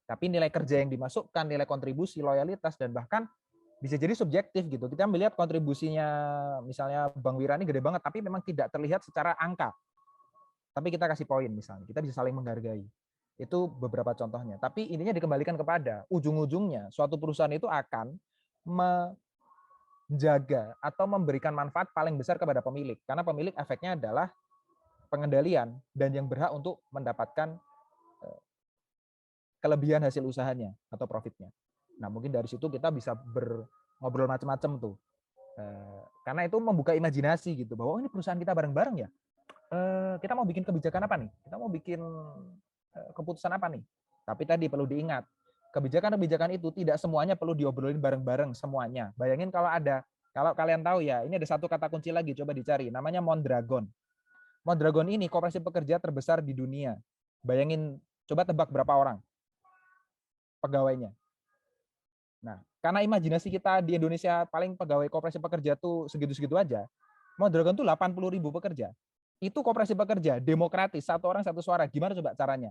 [SPEAKER 6] Tapi nilai kerja yang dimasukkan, nilai kontribusi, loyalitas, dan bahkan bisa jadi subjektif gitu. Kita melihat kontribusinya misalnya Bang Wira ini gede banget, tapi memang tidak terlihat secara angka. Tapi kita kasih poin misalnya, kita bisa saling menghargai. Itu beberapa contohnya. Tapi intinya dikembalikan kepada ujung-ujungnya suatu perusahaan itu akan menjaga atau memberikan manfaat paling besar kepada pemilik. Karena pemilik efeknya adalah pengendalian dan yang berhak untuk mendapatkan kelebihan hasil usahanya atau profitnya. Nah, mungkin dari situ kita bisa ngobrol macam-macam tuh. Karena itu membuka imajinasi gitu, bahwa ini perusahaan kita bareng-bareng ya. Kita mau bikin kebijakan apa nih? Kita mau bikin keputusan apa nih? Tapi tadi perlu diingat, kebijakan-kebijakan itu tidak semuanya perlu diobrolin bareng-bareng semuanya. Bayangin kalau kalian tahu ya, ini ada satu kata kunci lagi, coba dicari, namanya Mondragon. Mondragon ini koperasi pekerja terbesar di dunia. Bayangin, coba tebak berapa orang pegawainya. Nah, karena imajinasi kita di Indonesia paling pegawai koperasi pekerja tuh segitu-segitu aja. Mondragon tuh 80.000 pekerja. Itu koperasi pekerja, demokratis, satu orang satu suara. Gimana coba caranya?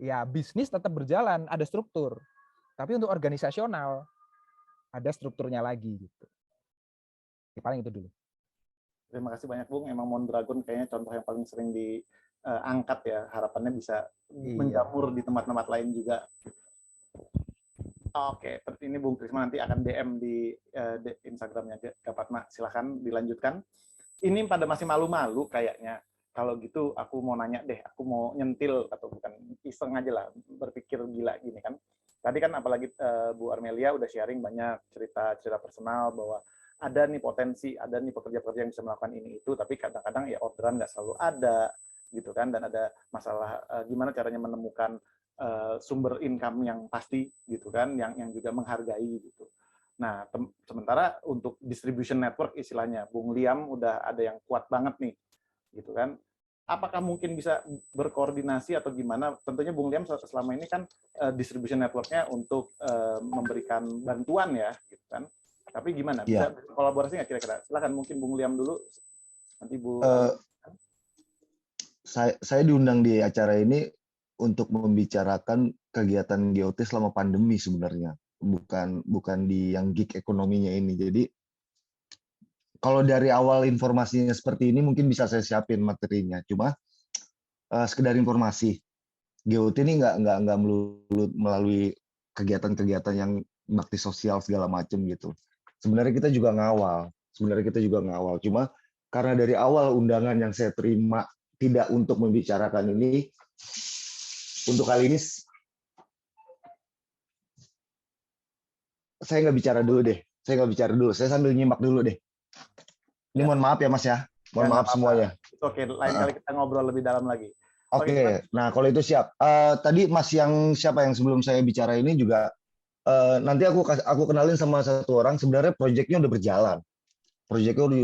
[SPEAKER 6] Ya, bisnis tetap berjalan, ada struktur. Tapi untuk organisasional, ada strukturnya lagi gitu. Ya, paling itu dulu.
[SPEAKER 1] Terima kasih banyak Bung. Emang Mondragon kayaknya contoh yang paling sering diangkat ya. Harapannya bisa menjamur di tempat-tempat lain juga. Oke, ini Bung Trisma nanti akan DM di Instagramnya Gapatma. Silahkan dilanjutkan. Ini pada masih malu-malu kayaknya. Kalau gitu aku mau nanya deh, aku mau nyentil atau bukan iseng aja lah, berpikir gila gini kan. Tadi kan apalagi Bu Armelia udah sharing banyak cerita-cerita personal bahwa ada nih potensi, ada nih pekerja-pekerja yang bisa melakukan ini itu, tapi kadang-kadang ya orderan nggak selalu ada gitu kan, dan ada masalah gimana caranya menemukan sumber income yang pasti gitu kan, yang juga menghargai gitu. Nah, sementara untuk distribution network istilahnya, Bung Liam udah ada yang kuat banget nih, gitu kan. Apakah mungkin bisa berkoordinasi atau gimana? Tentunya Bung Liam selama ini kan distribution network-nya untuk memberikan bantuan ya, gitu kan. Tapi gimana? Bisa kolaborasi nggak kira-kira? Silakan mungkin Bung Liam dulu, nanti Bu.
[SPEAKER 5] Saya diundang di acara ini untuk membicarakan kegiatan GOT selama pandemi sebenarnya, bukan di yang gig ekonominya ini. Jadi kalau dari awal informasinya seperti ini mungkin bisa saya siapin materinya. Cuma sekedar informasi, GOT ini nggak melulu melalui kegiatan-kegiatan yang bakti sosial segala macam gitu. Sebenarnya kita juga ngawal. Cuma karena dari awal undangan yang saya terima tidak untuk membicarakan ini, untuk kali ini saya nggak bicara dulu deh. Saya sambil nyimak dulu deh. Ini mohon maaf ya Mas ya. Mohon maaf semuanya.
[SPEAKER 1] Oke, lain kali kita ngobrol lebih dalam lagi.
[SPEAKER 5] Oke, nah kalau itu siap. Tadi Mas yang siapa yang sebelum saya bicara ini juga nanti aku kenalin sama satu orang. Sebenarnya proyeknya udah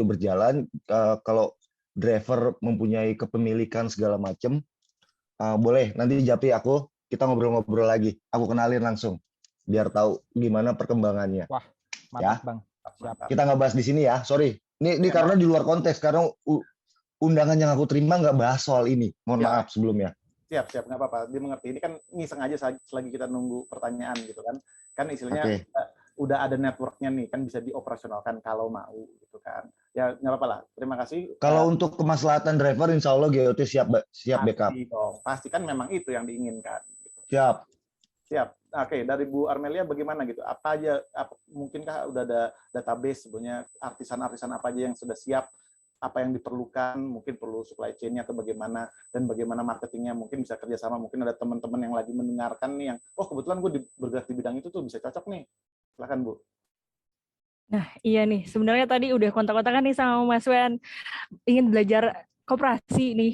[SPEAKER 5] berjalan. Kalau driver mempunyai kepemilikan segala macam, boleh nanti japri kita ngobrol-ngobrol lagi. Aku kenalin langsung biar tahu gimana perkembangannya.
[SPEAKER 6] Wah, mantap Bang.
[SPEAKER 1] Siap.
[SPEAKER 5] Kita nggak bahas di sini ya, sorry. Ini karena di luar konteks, karena undangan yang aku terima nggak bahas soal ini. Mohon maaf sebelumnya.
[SPEAKER 1] Siap, nggak apa-apa. Dia mengerti. Ini kan ngiseng aja selagi kita nunggu pertanyaan gitu kan. Kan istilahnya udah ada networknya nih, kan bisa dioperasionalkan kalau mau gitu kan. Ya nggak apa-apa lah. Terima kasih.
[SPEAKER 5] Kalau untuk kemaslahatan driver, insya Allah GOT siap backup.
[SPEAKER 1] Pasti kan memang itu yang diinginkan. Gitu. Siap. Oke, dari Bu Armelia bagaimana gitu? Mungkinkah udah ada database sebenarnya artisan-artisan apa aja yang sudah siap, apa yang diperlukan, mungkin perlu supply chain-nya atau bagaimana, dan bagaimana marketingnya, mungkin bisa kerjasama, mungkin ada teman-teman yang lagi mendengarkan nih yang, kebetulan gue bergerak di bidang itu tuh bisa cocok nih. Silakan Bu.
[SPEAKER 3] Nah, iya nih, sebenarnya tadi udah kontak-kontakan nih sama Mas Wen, ingin belajar koperasi nih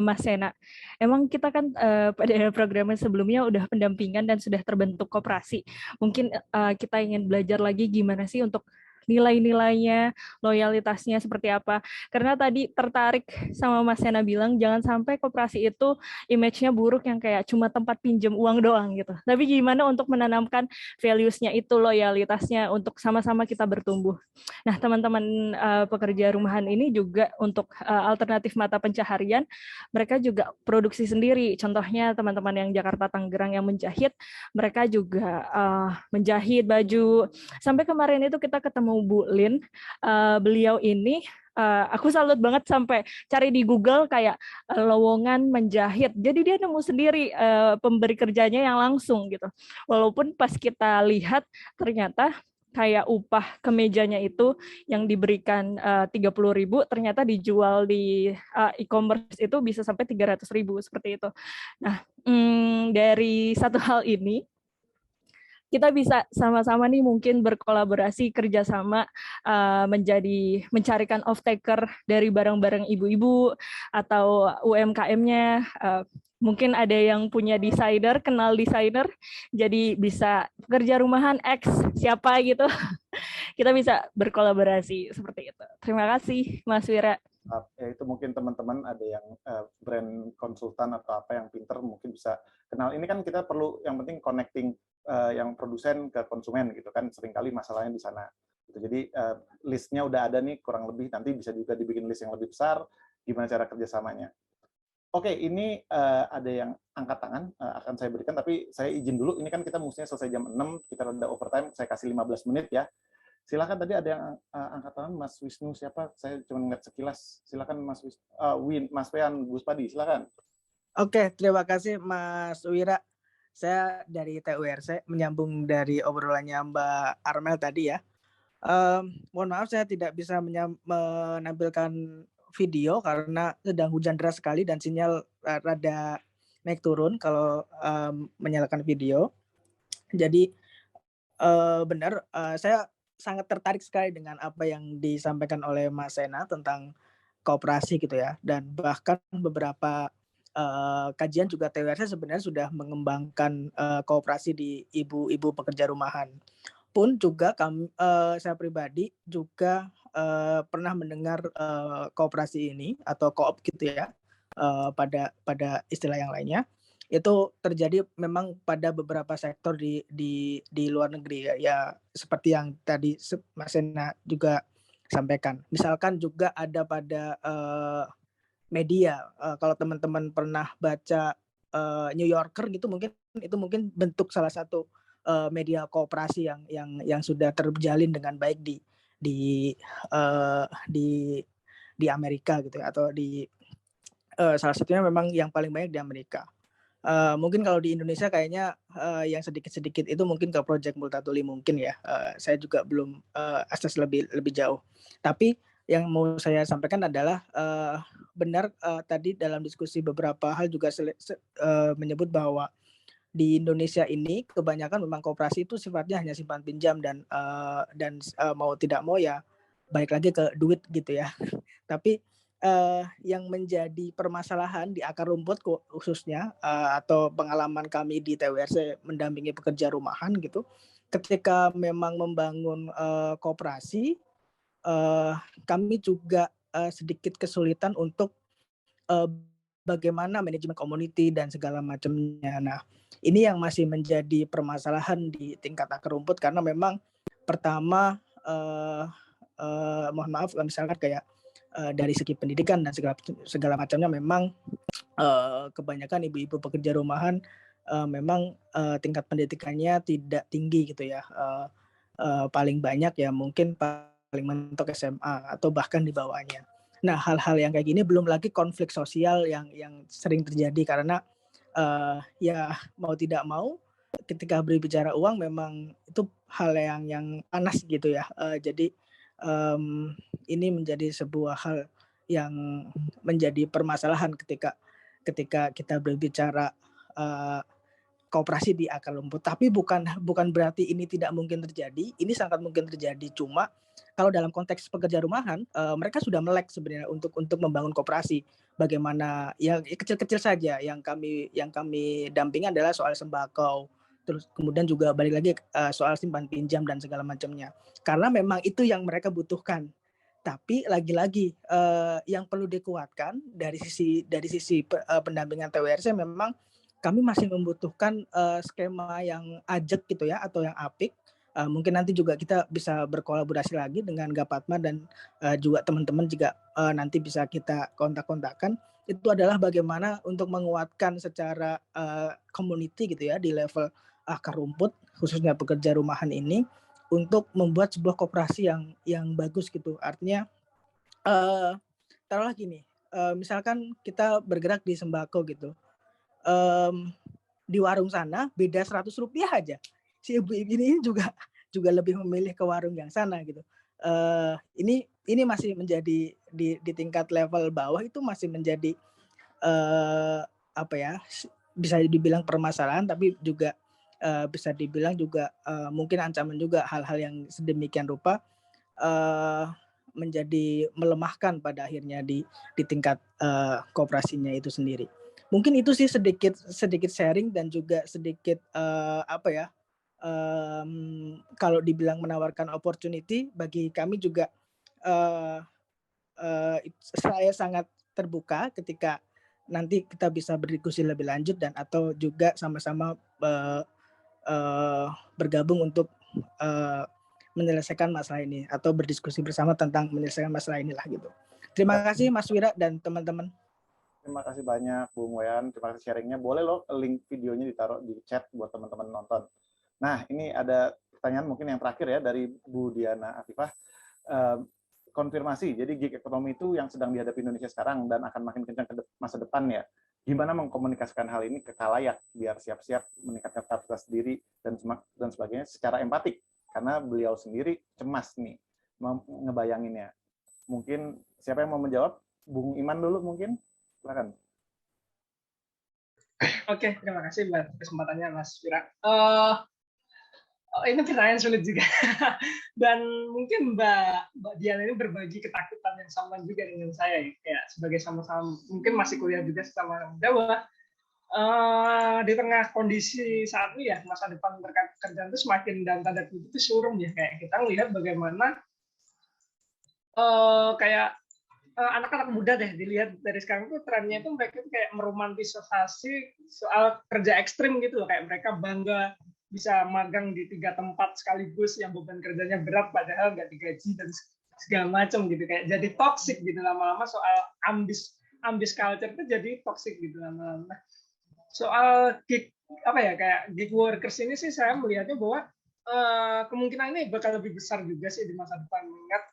[SPEAKER 3] Mas Sena. Emang kita kan pada programnya sebelumnya udah pendampingan dan sudah terbentuk koperasi. Mungkin kita ingin belajar lagi gimana sih untuk nilai-nilainya, loyalitasnya seperti apa. Karena tadi tertarik sama Mas Sena bilang jangan sampai koperasi itu image-nya buruk yang kayak cuma tempat pinjam uang doang gitu. Tapi gimana untuk menanamkan values-nya itu, loyalitasnya untuk sama-sama kita bertumbuh. Nah, teman-teman pekerja rumahan ini juga untuk alternatif mata pencaharian, mereka juga produksi sendiri. Contohnya teman-teman yang Jakarta Tangerang yang menjahit, mereka juga menjahit baju. Sampai kemarin itu kita ketemu Bu Lin, beliau ini aku salut banget sampai cari di Google kayak lowongan menjahit. Jadi dia nemu sendiri pemberi kerjanya yang langsung gitu. Walaupun pas kita lihat ternyata kayak upah kemejanya itu yang diberikan 30.000 ternyata dijual di e-commerce itu bisa sampai 300.000 seperti itu. Nah, dari satu hal ini kita bisa sama-sama nih mungkin berkolaborasi kerjasama mencarikan off-taker dari barang-barang ibu-ibu atau UMKM-nya. Mungkin ada yang punya desainer, kenal desainer, jadi bisa kerja rumahan X siapa gitu. Kita bisa berkolaborasi seperti itu. Terima kasih Mas Wira.
[SPEAKER 1] Ya, itu mungkin teman-teman ada yang brand konsultan atau apa yang pinter mungkin bisa kenal. Ini kan kita perlu yang penting connecting yang produsen ke konsumen gitu kan, seringkali masalahnya di sana. Gitu. Jadi listnya udah ada nih kurang lebih, nanti bisa juga dibikin list yang lebih besar, gimana cara kerjasamanya. Oke, ini ada yang angkat tangan, akan saya berikan, tapi saya izin dulu, ini kan kita mestinya selesai jam 6, kita rada overtime, saya kasih 15 menit ya. Silakan, tadi ada yang angkat tangan, Mas Wisnu siapa? Saya cuma ngeliat sekilas. Silakan Mas Mas Pean Gus Padi, silakan.
[SPEAKER 9] Oke, terima kasih Mas Wira. Saya dari TURC menyambung dari obrolannya Mbak Armel tadi ya. Mohon maaf saya tidak bisa menampilkan video karena sedang hujan deras sekali dan sinyal rada naik turun kalau menyalakan video. Jadi benar, saya sangat tertarik sekali dengan apa yang disampaikan oleh Mas Sena tentang kooperasi gitu ya, dan bahkan beberapa kajian juga TURC sebenarnya sudah mengembangkan kooperasi di ibu-ibu pekerja rumahan. Pun juga saya pribadi juga pernah mendengar kooperasi ini atau koop gitu ya, pada istilah yang lainnya. Itu terjadi memang pada beberapa sektor di luar negeri ya seperti yang tadi Mas Sena juga sampaikan. Misalkan juga ada pada media, kalau teman-teman pernah baca New Yorker gitu, mungkin itu mungkin bentuk salah satu media kooperasi yang sudah terjalin dengan baik di Amerika gitu ya, atau di salah satunya memang yang paling banyak di Amerika. Mungkin kalau di Indonesia kayaknya yang sedikit-sedikit itu mungkin ke Project Multatuli mungkin ya. Saya juga belum akses lebih jauh. Tapi yang mau saya sampaikan adalah benar tadi dalam diskusi beberapa hal juga menyebut bahwa di Indonesia ini kebanyakan memang koperasi itu sifatnya hanya simpan pinjam dan mau tidak mau ya balik lagi ke duit gitu ya. Tapi yang menjadi permasalahan di akar rumput khususnya atau pengalaman kami di TURC mendampingi pekerja rumahan gitu, ketika memang membangun koperasi, kami juga sedikit kesulitan untuk bagaimana manajemen community dan segala macamnya. Nah, ini yang masih menjadi permasalahan di tingkat akar rumput karena memang pertama mohon maaf misalkan kayak dari segi pendidikan dan segala macamnya memang kebanyakan ibu-ibu pekerja rumahan memang tingkat pendidikannya tidak tinggi gitu ya, paling banyak ya mungkin paling mentok SMA atau bahkan di bawahnya. Nah, hal-hal yang kayak gini belum lagi konflik sosial yang sering terjadi karena ya mau tidak mau ketika berbicara uang memang itu hal yang panas gitu ya. Jadi ini menjadi sebuah hal yang menjadi permasalahan ketika kita berbicara kooperasi di akar rumput. Tapi bukan berarti ini tidak mungkin terjadi. Ini sangat mungkin terjadi. Cuma kalau dalam konteks pekerja rumahan, mereka sudah melek sebenarnya untuk membangun kooperasi. Bagaimana yang kecil-kecil saja yang kami dampingi adalah soal sembako. Terus kemudian juga balik lagi soal simpan pinjam dan segala macamnya. Karena memang itu yang mereka butuhkan. Tapi lagi-lagi yang perlu dikuatkan dari sisi pendampingan TURC memang kami masih membutuhkan skema yang ajak gitu ya atau yang apik. Mungkin nanti juga kita bisa berkolaborasi lagi dengan Gapatma dan juga teman-teman juga nanti bisa kita kontak-kontakkan. Itu adalah bagaimana untuk menguatkan secara community gitu ya di level akar rumput khususnya pekerja rumahan ini untuk membuat sebuah koperasi yang bagus gitu. Artinya taruhlah gini, misalkan kita bergerak di sembako gitu. Di warung sana beda Rp100 aja. Si ibu-ibu ini juga lebih memilih ke warung yang sana gitu. Ini masih menjadi di tingkat level bawah itu masih menjadi apa ya? Bisa dibilang permasalahan tapi juga bisa dibilang juga mungkin ancaman juga hal-hal yang sedemikian rupa menjadi melemahkan pada akhirnya di tingkat kooperasinya itu sendiri. Mungkin itu sih sedikit sharing dan juga sedikit apa ya, kalau dibilang menawarkan opportunity bagi kami juga saya sangat terbuka ketika nanti kita bisa berdiskusi lebih lanjut dan atau juga sama-sama bergabung untuk menyelesaikan masalah ini atau berdiskusi bersama tentang menyelesaikan masalah inilah gitu. Terima kasih Mas Wira dan teman-teman.
[SPEAKER 1] Terima kasih banyak Bung Wayan, terima kasih sharingnya. Boleh loh link videonya ditaruh di chat buat teman-teman nonton. Nah, ini ada pertanyaan mungkin yang terakhir ya dari Bu Diana Afifah. Konfirmasi, jadi gig ekonomi itu yang sedang dihadapi Indonesia sekarang dan akan makin kencang ke masa depan ya. Gimana mengkomunikasikan hal ini ke khalayak biar siap-siap meningkatkan kapasitas diri dan sebagainya secara empatik, karena beliau sendiri cemas nih ngebayanginnya. Mungkin siapa yang mau menjawab? Bung Iman dulu mungkin, silakan.
[SPEAKER 4] Oke, terima kasih buat kesempatannya Mas Fira. Ini pertanyaan sulit juga. Dan mungkin Mbak Diana ini berbagi ketakutan yang sama juga dengan saya, ya. Kayak sebagai sama-sama mungkin masih kuliah juga sama Jawa. Di tengah kondisi saat ini ya, masa depan terkait pekerjaan itu semakin dalam tanda kutip itu suram ya. Kayak kita melihat bagaimana kayak anak-anak muda deh dilihat dari sekarang tuh trennya itu mereka tuh kayak meromantisasi soal kerja ekstrim gitu loh. Kayak mereka bangga bisa magang di 3 tempat sekaligus yang beban kerjanya berat padahal nggak digaji dan segala macam gitu, kayak jadi toxic gitu lama-lama. Soal ambis culture itu jadi toxic gitu lama-lama. Soal gig kayak gig workers ini sih saya melihatnya bahwa kemungkinan ini bakal lebih besar juga sih di masa depan, mengingat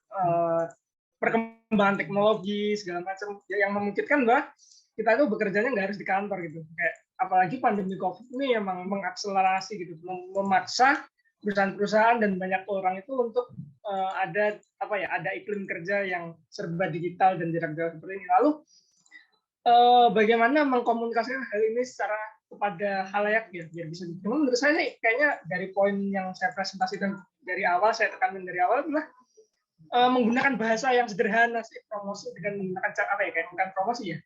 [SPEAKER 4] perkembangan teknologi segala macam yang memungkinkan bahwa kita tuh bekerjanya nggak harus di kantor gitu. Kayak apalagi pandemi COVID ini emang mengakselerasi gitu, memaksa perusahaan-perusahaan dan banyak orang itu untuk ada iklim kerja yang serba digital dan jarak jauh seperti ini. Lalu bagaimana mengkomunikasikan hal ini secara kepada khalayak ya, biar bisa diterima. Menurut saya nih kayaknya dari poin yang saya presentasikan dari awal, saya tekankan dari awal adalah menggunakan bahasa yang sederhana sih, promosi dengan menggunakan cara kayak bukan promosi ya,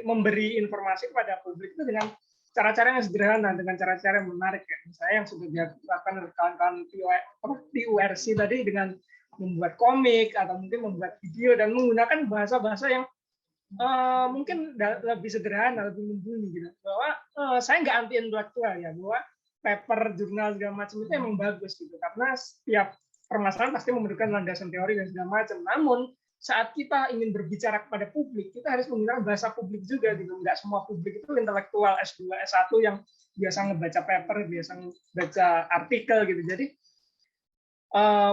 [SPEAKER 4] memberi informasi kepada publik itu dengan cara-cara yang sederhana, dengan cara-cara yang menarik ya. Misalnya yang sudah dilakukan oleh kawan-kawan di URC tadi dengan membuat komik atau mungkin membuat video dan menggunakan bahasa-bahasa yang mungkin lebih sederhana, lebih membumi gitu. Bahwa saya nggak anti intelektual ya, bahwa paper, jurnal segala macam itu emang bagus gitu, karena setiap permasalahan pasti memerlukan landasan teori dan segala macam. Namun saat kita ingin berbicara kepada publik, kita harus menggunakan bahasa publik juga gitu. Nggak semua publik itu intelektual S2, S1 yang biasa ngebaca paper, biasa ngebaca artikel gitu. Jadi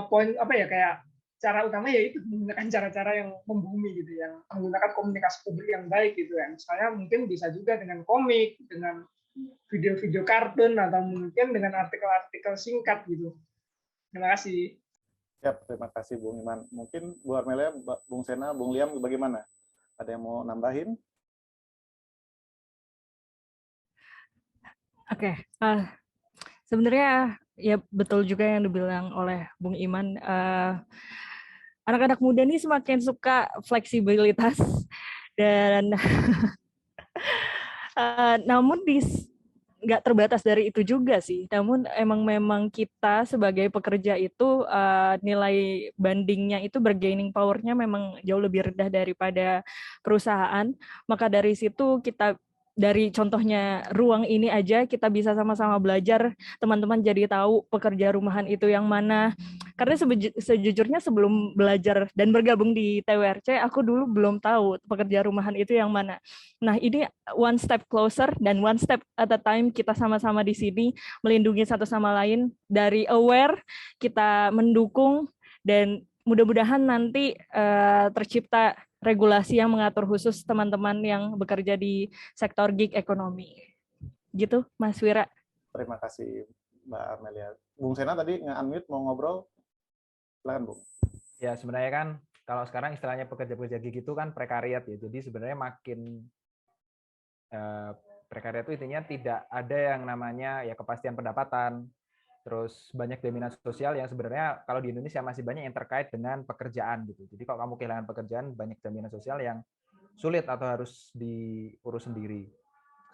[SPEAKER 4] poin kayak cara utama yaitu menggunakan cara-cara yang membumi gitu, yang menggunakan komunikasi publik yang baik gitu ya. Misalnya mungkin bisa juga dengan komik, dengan video-video kartun, atau mungkin dengan artikel-artikel singkat gitu. Terima kasih.
[SPEAKER 1] Siap, terima kasih Bung Iman. Mungkin Bu Armelia, Bung Sena, Bung Liam bagaimana? Ada yang mau nambahin?
[SPEAKER 3] Oke, sebenarnya ya betul juga yang dibilang oleh Bung Iman. Anak-anak muda ini semakin suka fleksibilitas dan namun nggak terbatas dari itu juga sih. Namun memang kita sebagai pekerja itu nilai bandingnya itu bargaining power-nya memang jauh lebih rendah daripada perusahaan. Maka dari situ kita, dari contohnya ruang ini aja kita bisa sama-sama belajar, teman-teman jadi tahu pekerja rumahan itu yang mana. Karena sejujurnya sebelum belajar dan bergabung di TWRC, aku dulu belum tahu pekerja rumahan itu yang mana. Nah, ini one step closer dan one step at a time, kita sama-sama di sini melindungi satu sama lain, dari aware kita mendukung, dan mudah-mudahan nanti tercipta regulasi yang mengatur khusus teman-teman yang bekerja di sektor gig ekonomi. Gitu, Mas Wira.
[SPEAKER 1] Terima kasih, Mbak Armelia. Bung Sena tadi nge-unmute mau ngobrol. Silakan, Bung.
[SPEAKER 6] Ya, sebenarnya kan kalau sekarang istilahnya pekerja-pekerja gig itu kan prekariat ya. Jadi sebenarnya makin prekariat itu intinya tidak ada yang namanya ya kepastian pendapatan. Terus banyak jaminan sosial yang sebenarnya kalau di Indonesia masih banyak yang terkait dengan pekerjaan gitu. Jadi kalau kamu kehilangan pekerjaan, banyak jaminan sosial yang sulit atau harus diurus sendiri.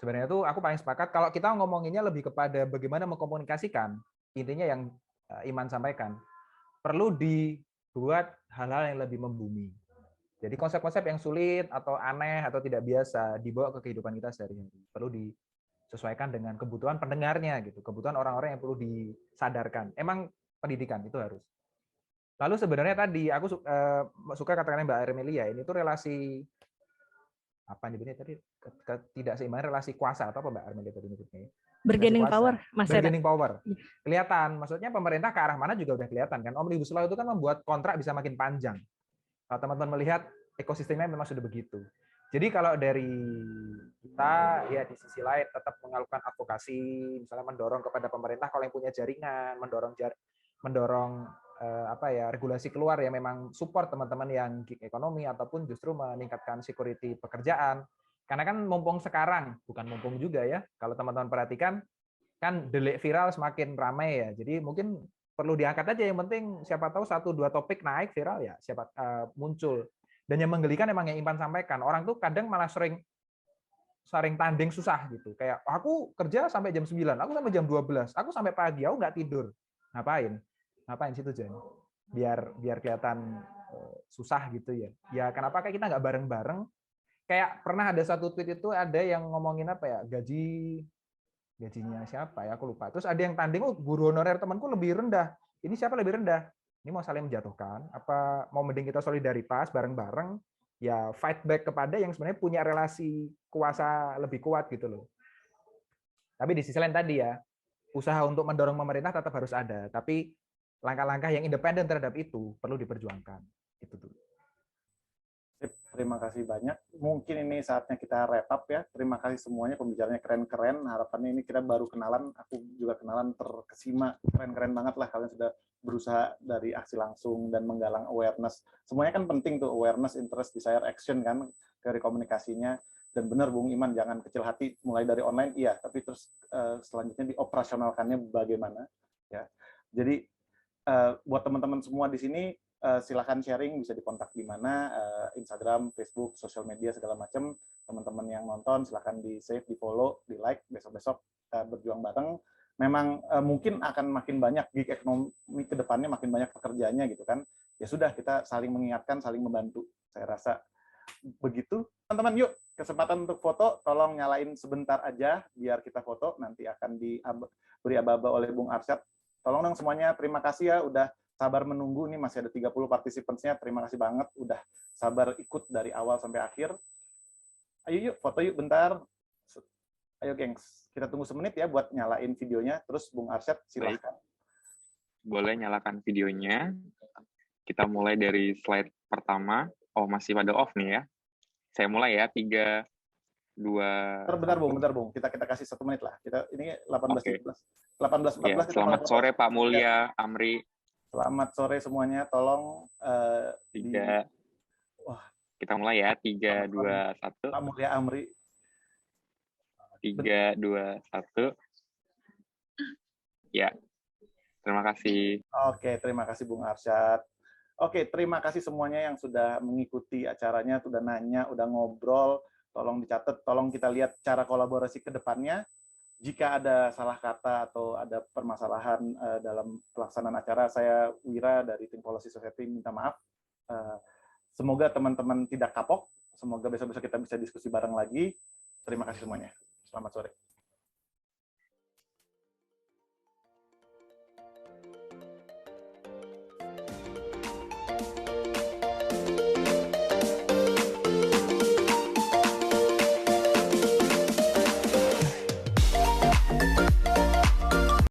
[SPEAKER 6] Sebenarnya itu aku paling sepakat kalau kita ngomonginnya lebih kepada bagaimana mengkomunikasikan. Intinya yang Iman sampaikan, perlu dibuat hal-hal yang lebih membumi. Jadi konsep-konsep yang sulit atau aneh atau tidak biasa dibawa ke kehidupan kita sehari-hari. Perlu disesuaikan dengan kebutuhan pendengarnya gitu, kebutuhan orang-orang yang perlu disadarkan. Emang pendidikan itu harus. Lalu sebenarnya tadi aku suka katakan Mbak Armelia, ini tuh relasi apa nyebutnya tadi, ketidakseimbangan relasi kuasa atau apa Mbak Armelia tadi nyebutnya.
[SPEAKER 3] Bargaining
[SPEAKER 6] kuasa.
[SPEAKER 3] power, Mas Hera.
[SPEAKER 6] Bargaining power. Kelihatan, maksudnya pemerintah ke arah mana juga udah kelihatan kan. Omnibus Law itu kan membuat kontrak bisa makin panjang. Kalau teman-teman melihat ekosistemnya memang sudah begitu. Jadi kalau dari kita ya di sisi lain tetap melakukan advokasi, misalnya mendorong kepada pemerintah kalau yang punya jaringan, mendorong regulasi keluar ya, memang support teman-teman yang gig ekonomi ataupun justru meningkatkan security pekerjaan. Karena kan mumpung sekarang, bukan mumpung juga ya, kalau teman-teman perhatikan kan delik viral semakin ramai ya. Jadi mungkin perlu diangkat aja, yang penting siapa tahu 1-2 topik naik viral ya, siapa muncul. Dan yang menggelikan emang yang Impan sampaikan, orang tuh kadang malah sering tanding susah gitu. Kayak aku kerja sampai jam 9, aku sampai jam 12, aku sampai pagi, aku nggak tidur. Ngapain situ Jen? Biar kelihatan susah gitu ya. Ya kenapa kayak kita nggak bareng-bareng? Kayak pernah ada satu tweet itu ada yang ngomongin apa ya, gajinya siapa ya, aku lupa. Terus ada yang tanding, oh guru honorer temanku lebih rendah. Ini siapa lebih rendah? Ini mau saling menjatuhkan? Apa mau mending kita solidaritas bareng-bareng? Ya fight back kepada yang sebenarnya punya relasi kuasa lebih kuat gitu loh. Tapi di sisi lain tadi ya, usaha untuk mendorong pemerintah tetap harus ada. Tapi langkah-langkah yang independen terhadap itu perlu diperjuangkan. Itu dulu.
[SPEAKER 1] Terima kasih banyak. Mungkin ini saatnya kita wrap up ya. Terima kasih semuanya, pembicaranya keren-keren. Harapannya ini kita baru kenalan, aku juga kenalan terkesima. Keren-keren banget lah kalian sudah berusaha dari aksi langsung dan menggalang awareness. Semuanya kan penting tuh, awareness, interest, desire, action kan dari komunikasinya. Dan benar Bung Iman, jangan kecil hati mulai dari online, iya, tapi terus selanjutnya dioperasionalkannya bagaimana ya. Jadi buat teman-teman semua di sini, silakan sharing, bisa dikontak di mana, Instagram, Facebook, sosial media segala macam. Teman-teman yang nonton silakan di save, di follow, di like. Besok-besok kita berjuang bareng. Memang mungkin akan makin banyak gig ekonomi ke depannya, makin banyak pekerjaannya gitu kan. Ya sudah, kita saling mengingatkan, saling membantu. Saya rasa begitu. Teman-teman, yuk kesempatan untuk foto, tolong nyalain sebentar aja biar kita foto. Nanti akan diberi aba-aba oleh Bung Arsyad. Tolong dong semuanya, terima kasih ya udah sabar menunggu, nih masih ada 30 partisipansnya. Terima kasih banget udah sabar ikut dari awal sampai akhir. Ayo yuk, foto yuk bentar. Ayo gengs, kita tunggu semenit ya buat nyalain videonya. Terus Bung Arsyad silahkan.
[SPEAKER 2] Boleh nyalakan videonya. Kita mulai dari slide pertama. Oh, masih pada off nih ya. Saya mulai ya, 3, 2...
[SPEAKER 1] Bentar Bung. Kita kasih 1 menit lah. Ini 18.14. 18.14.
[SPEAKER 2] Ya, selamat sore Pak Mulya, Amri.
[SPEAKER 1] Selamat sore semuanya, tolong
[SPEAKER 2] 3. Wah, kita mulai ya, 3, 2, 1.
[SPEAKER 1] Pak Mulya Amri.
[SPEAKER 2] 3, 2, 1. Ya, terima kasih.
[SPEAKER 1] Oke, terima kasih Bung Arsyad. Oke, terima kasih semuanya yang sudah mengikuti acaranya, sudah nanya, udah ngobrol. Tolong dicatat, tolong kita lihat cara kolaborasi ke depannya. Jika ada salah kata atau ada permasalahan dalam pelaksanaan acara, saya Wira dari Tim Policy Society minta maaf. Semoga teman-teman tidak kapok. Semoga besok-besok kita bisa diskusi bareng lagi. Terima kasih semuanya. Selamat sore.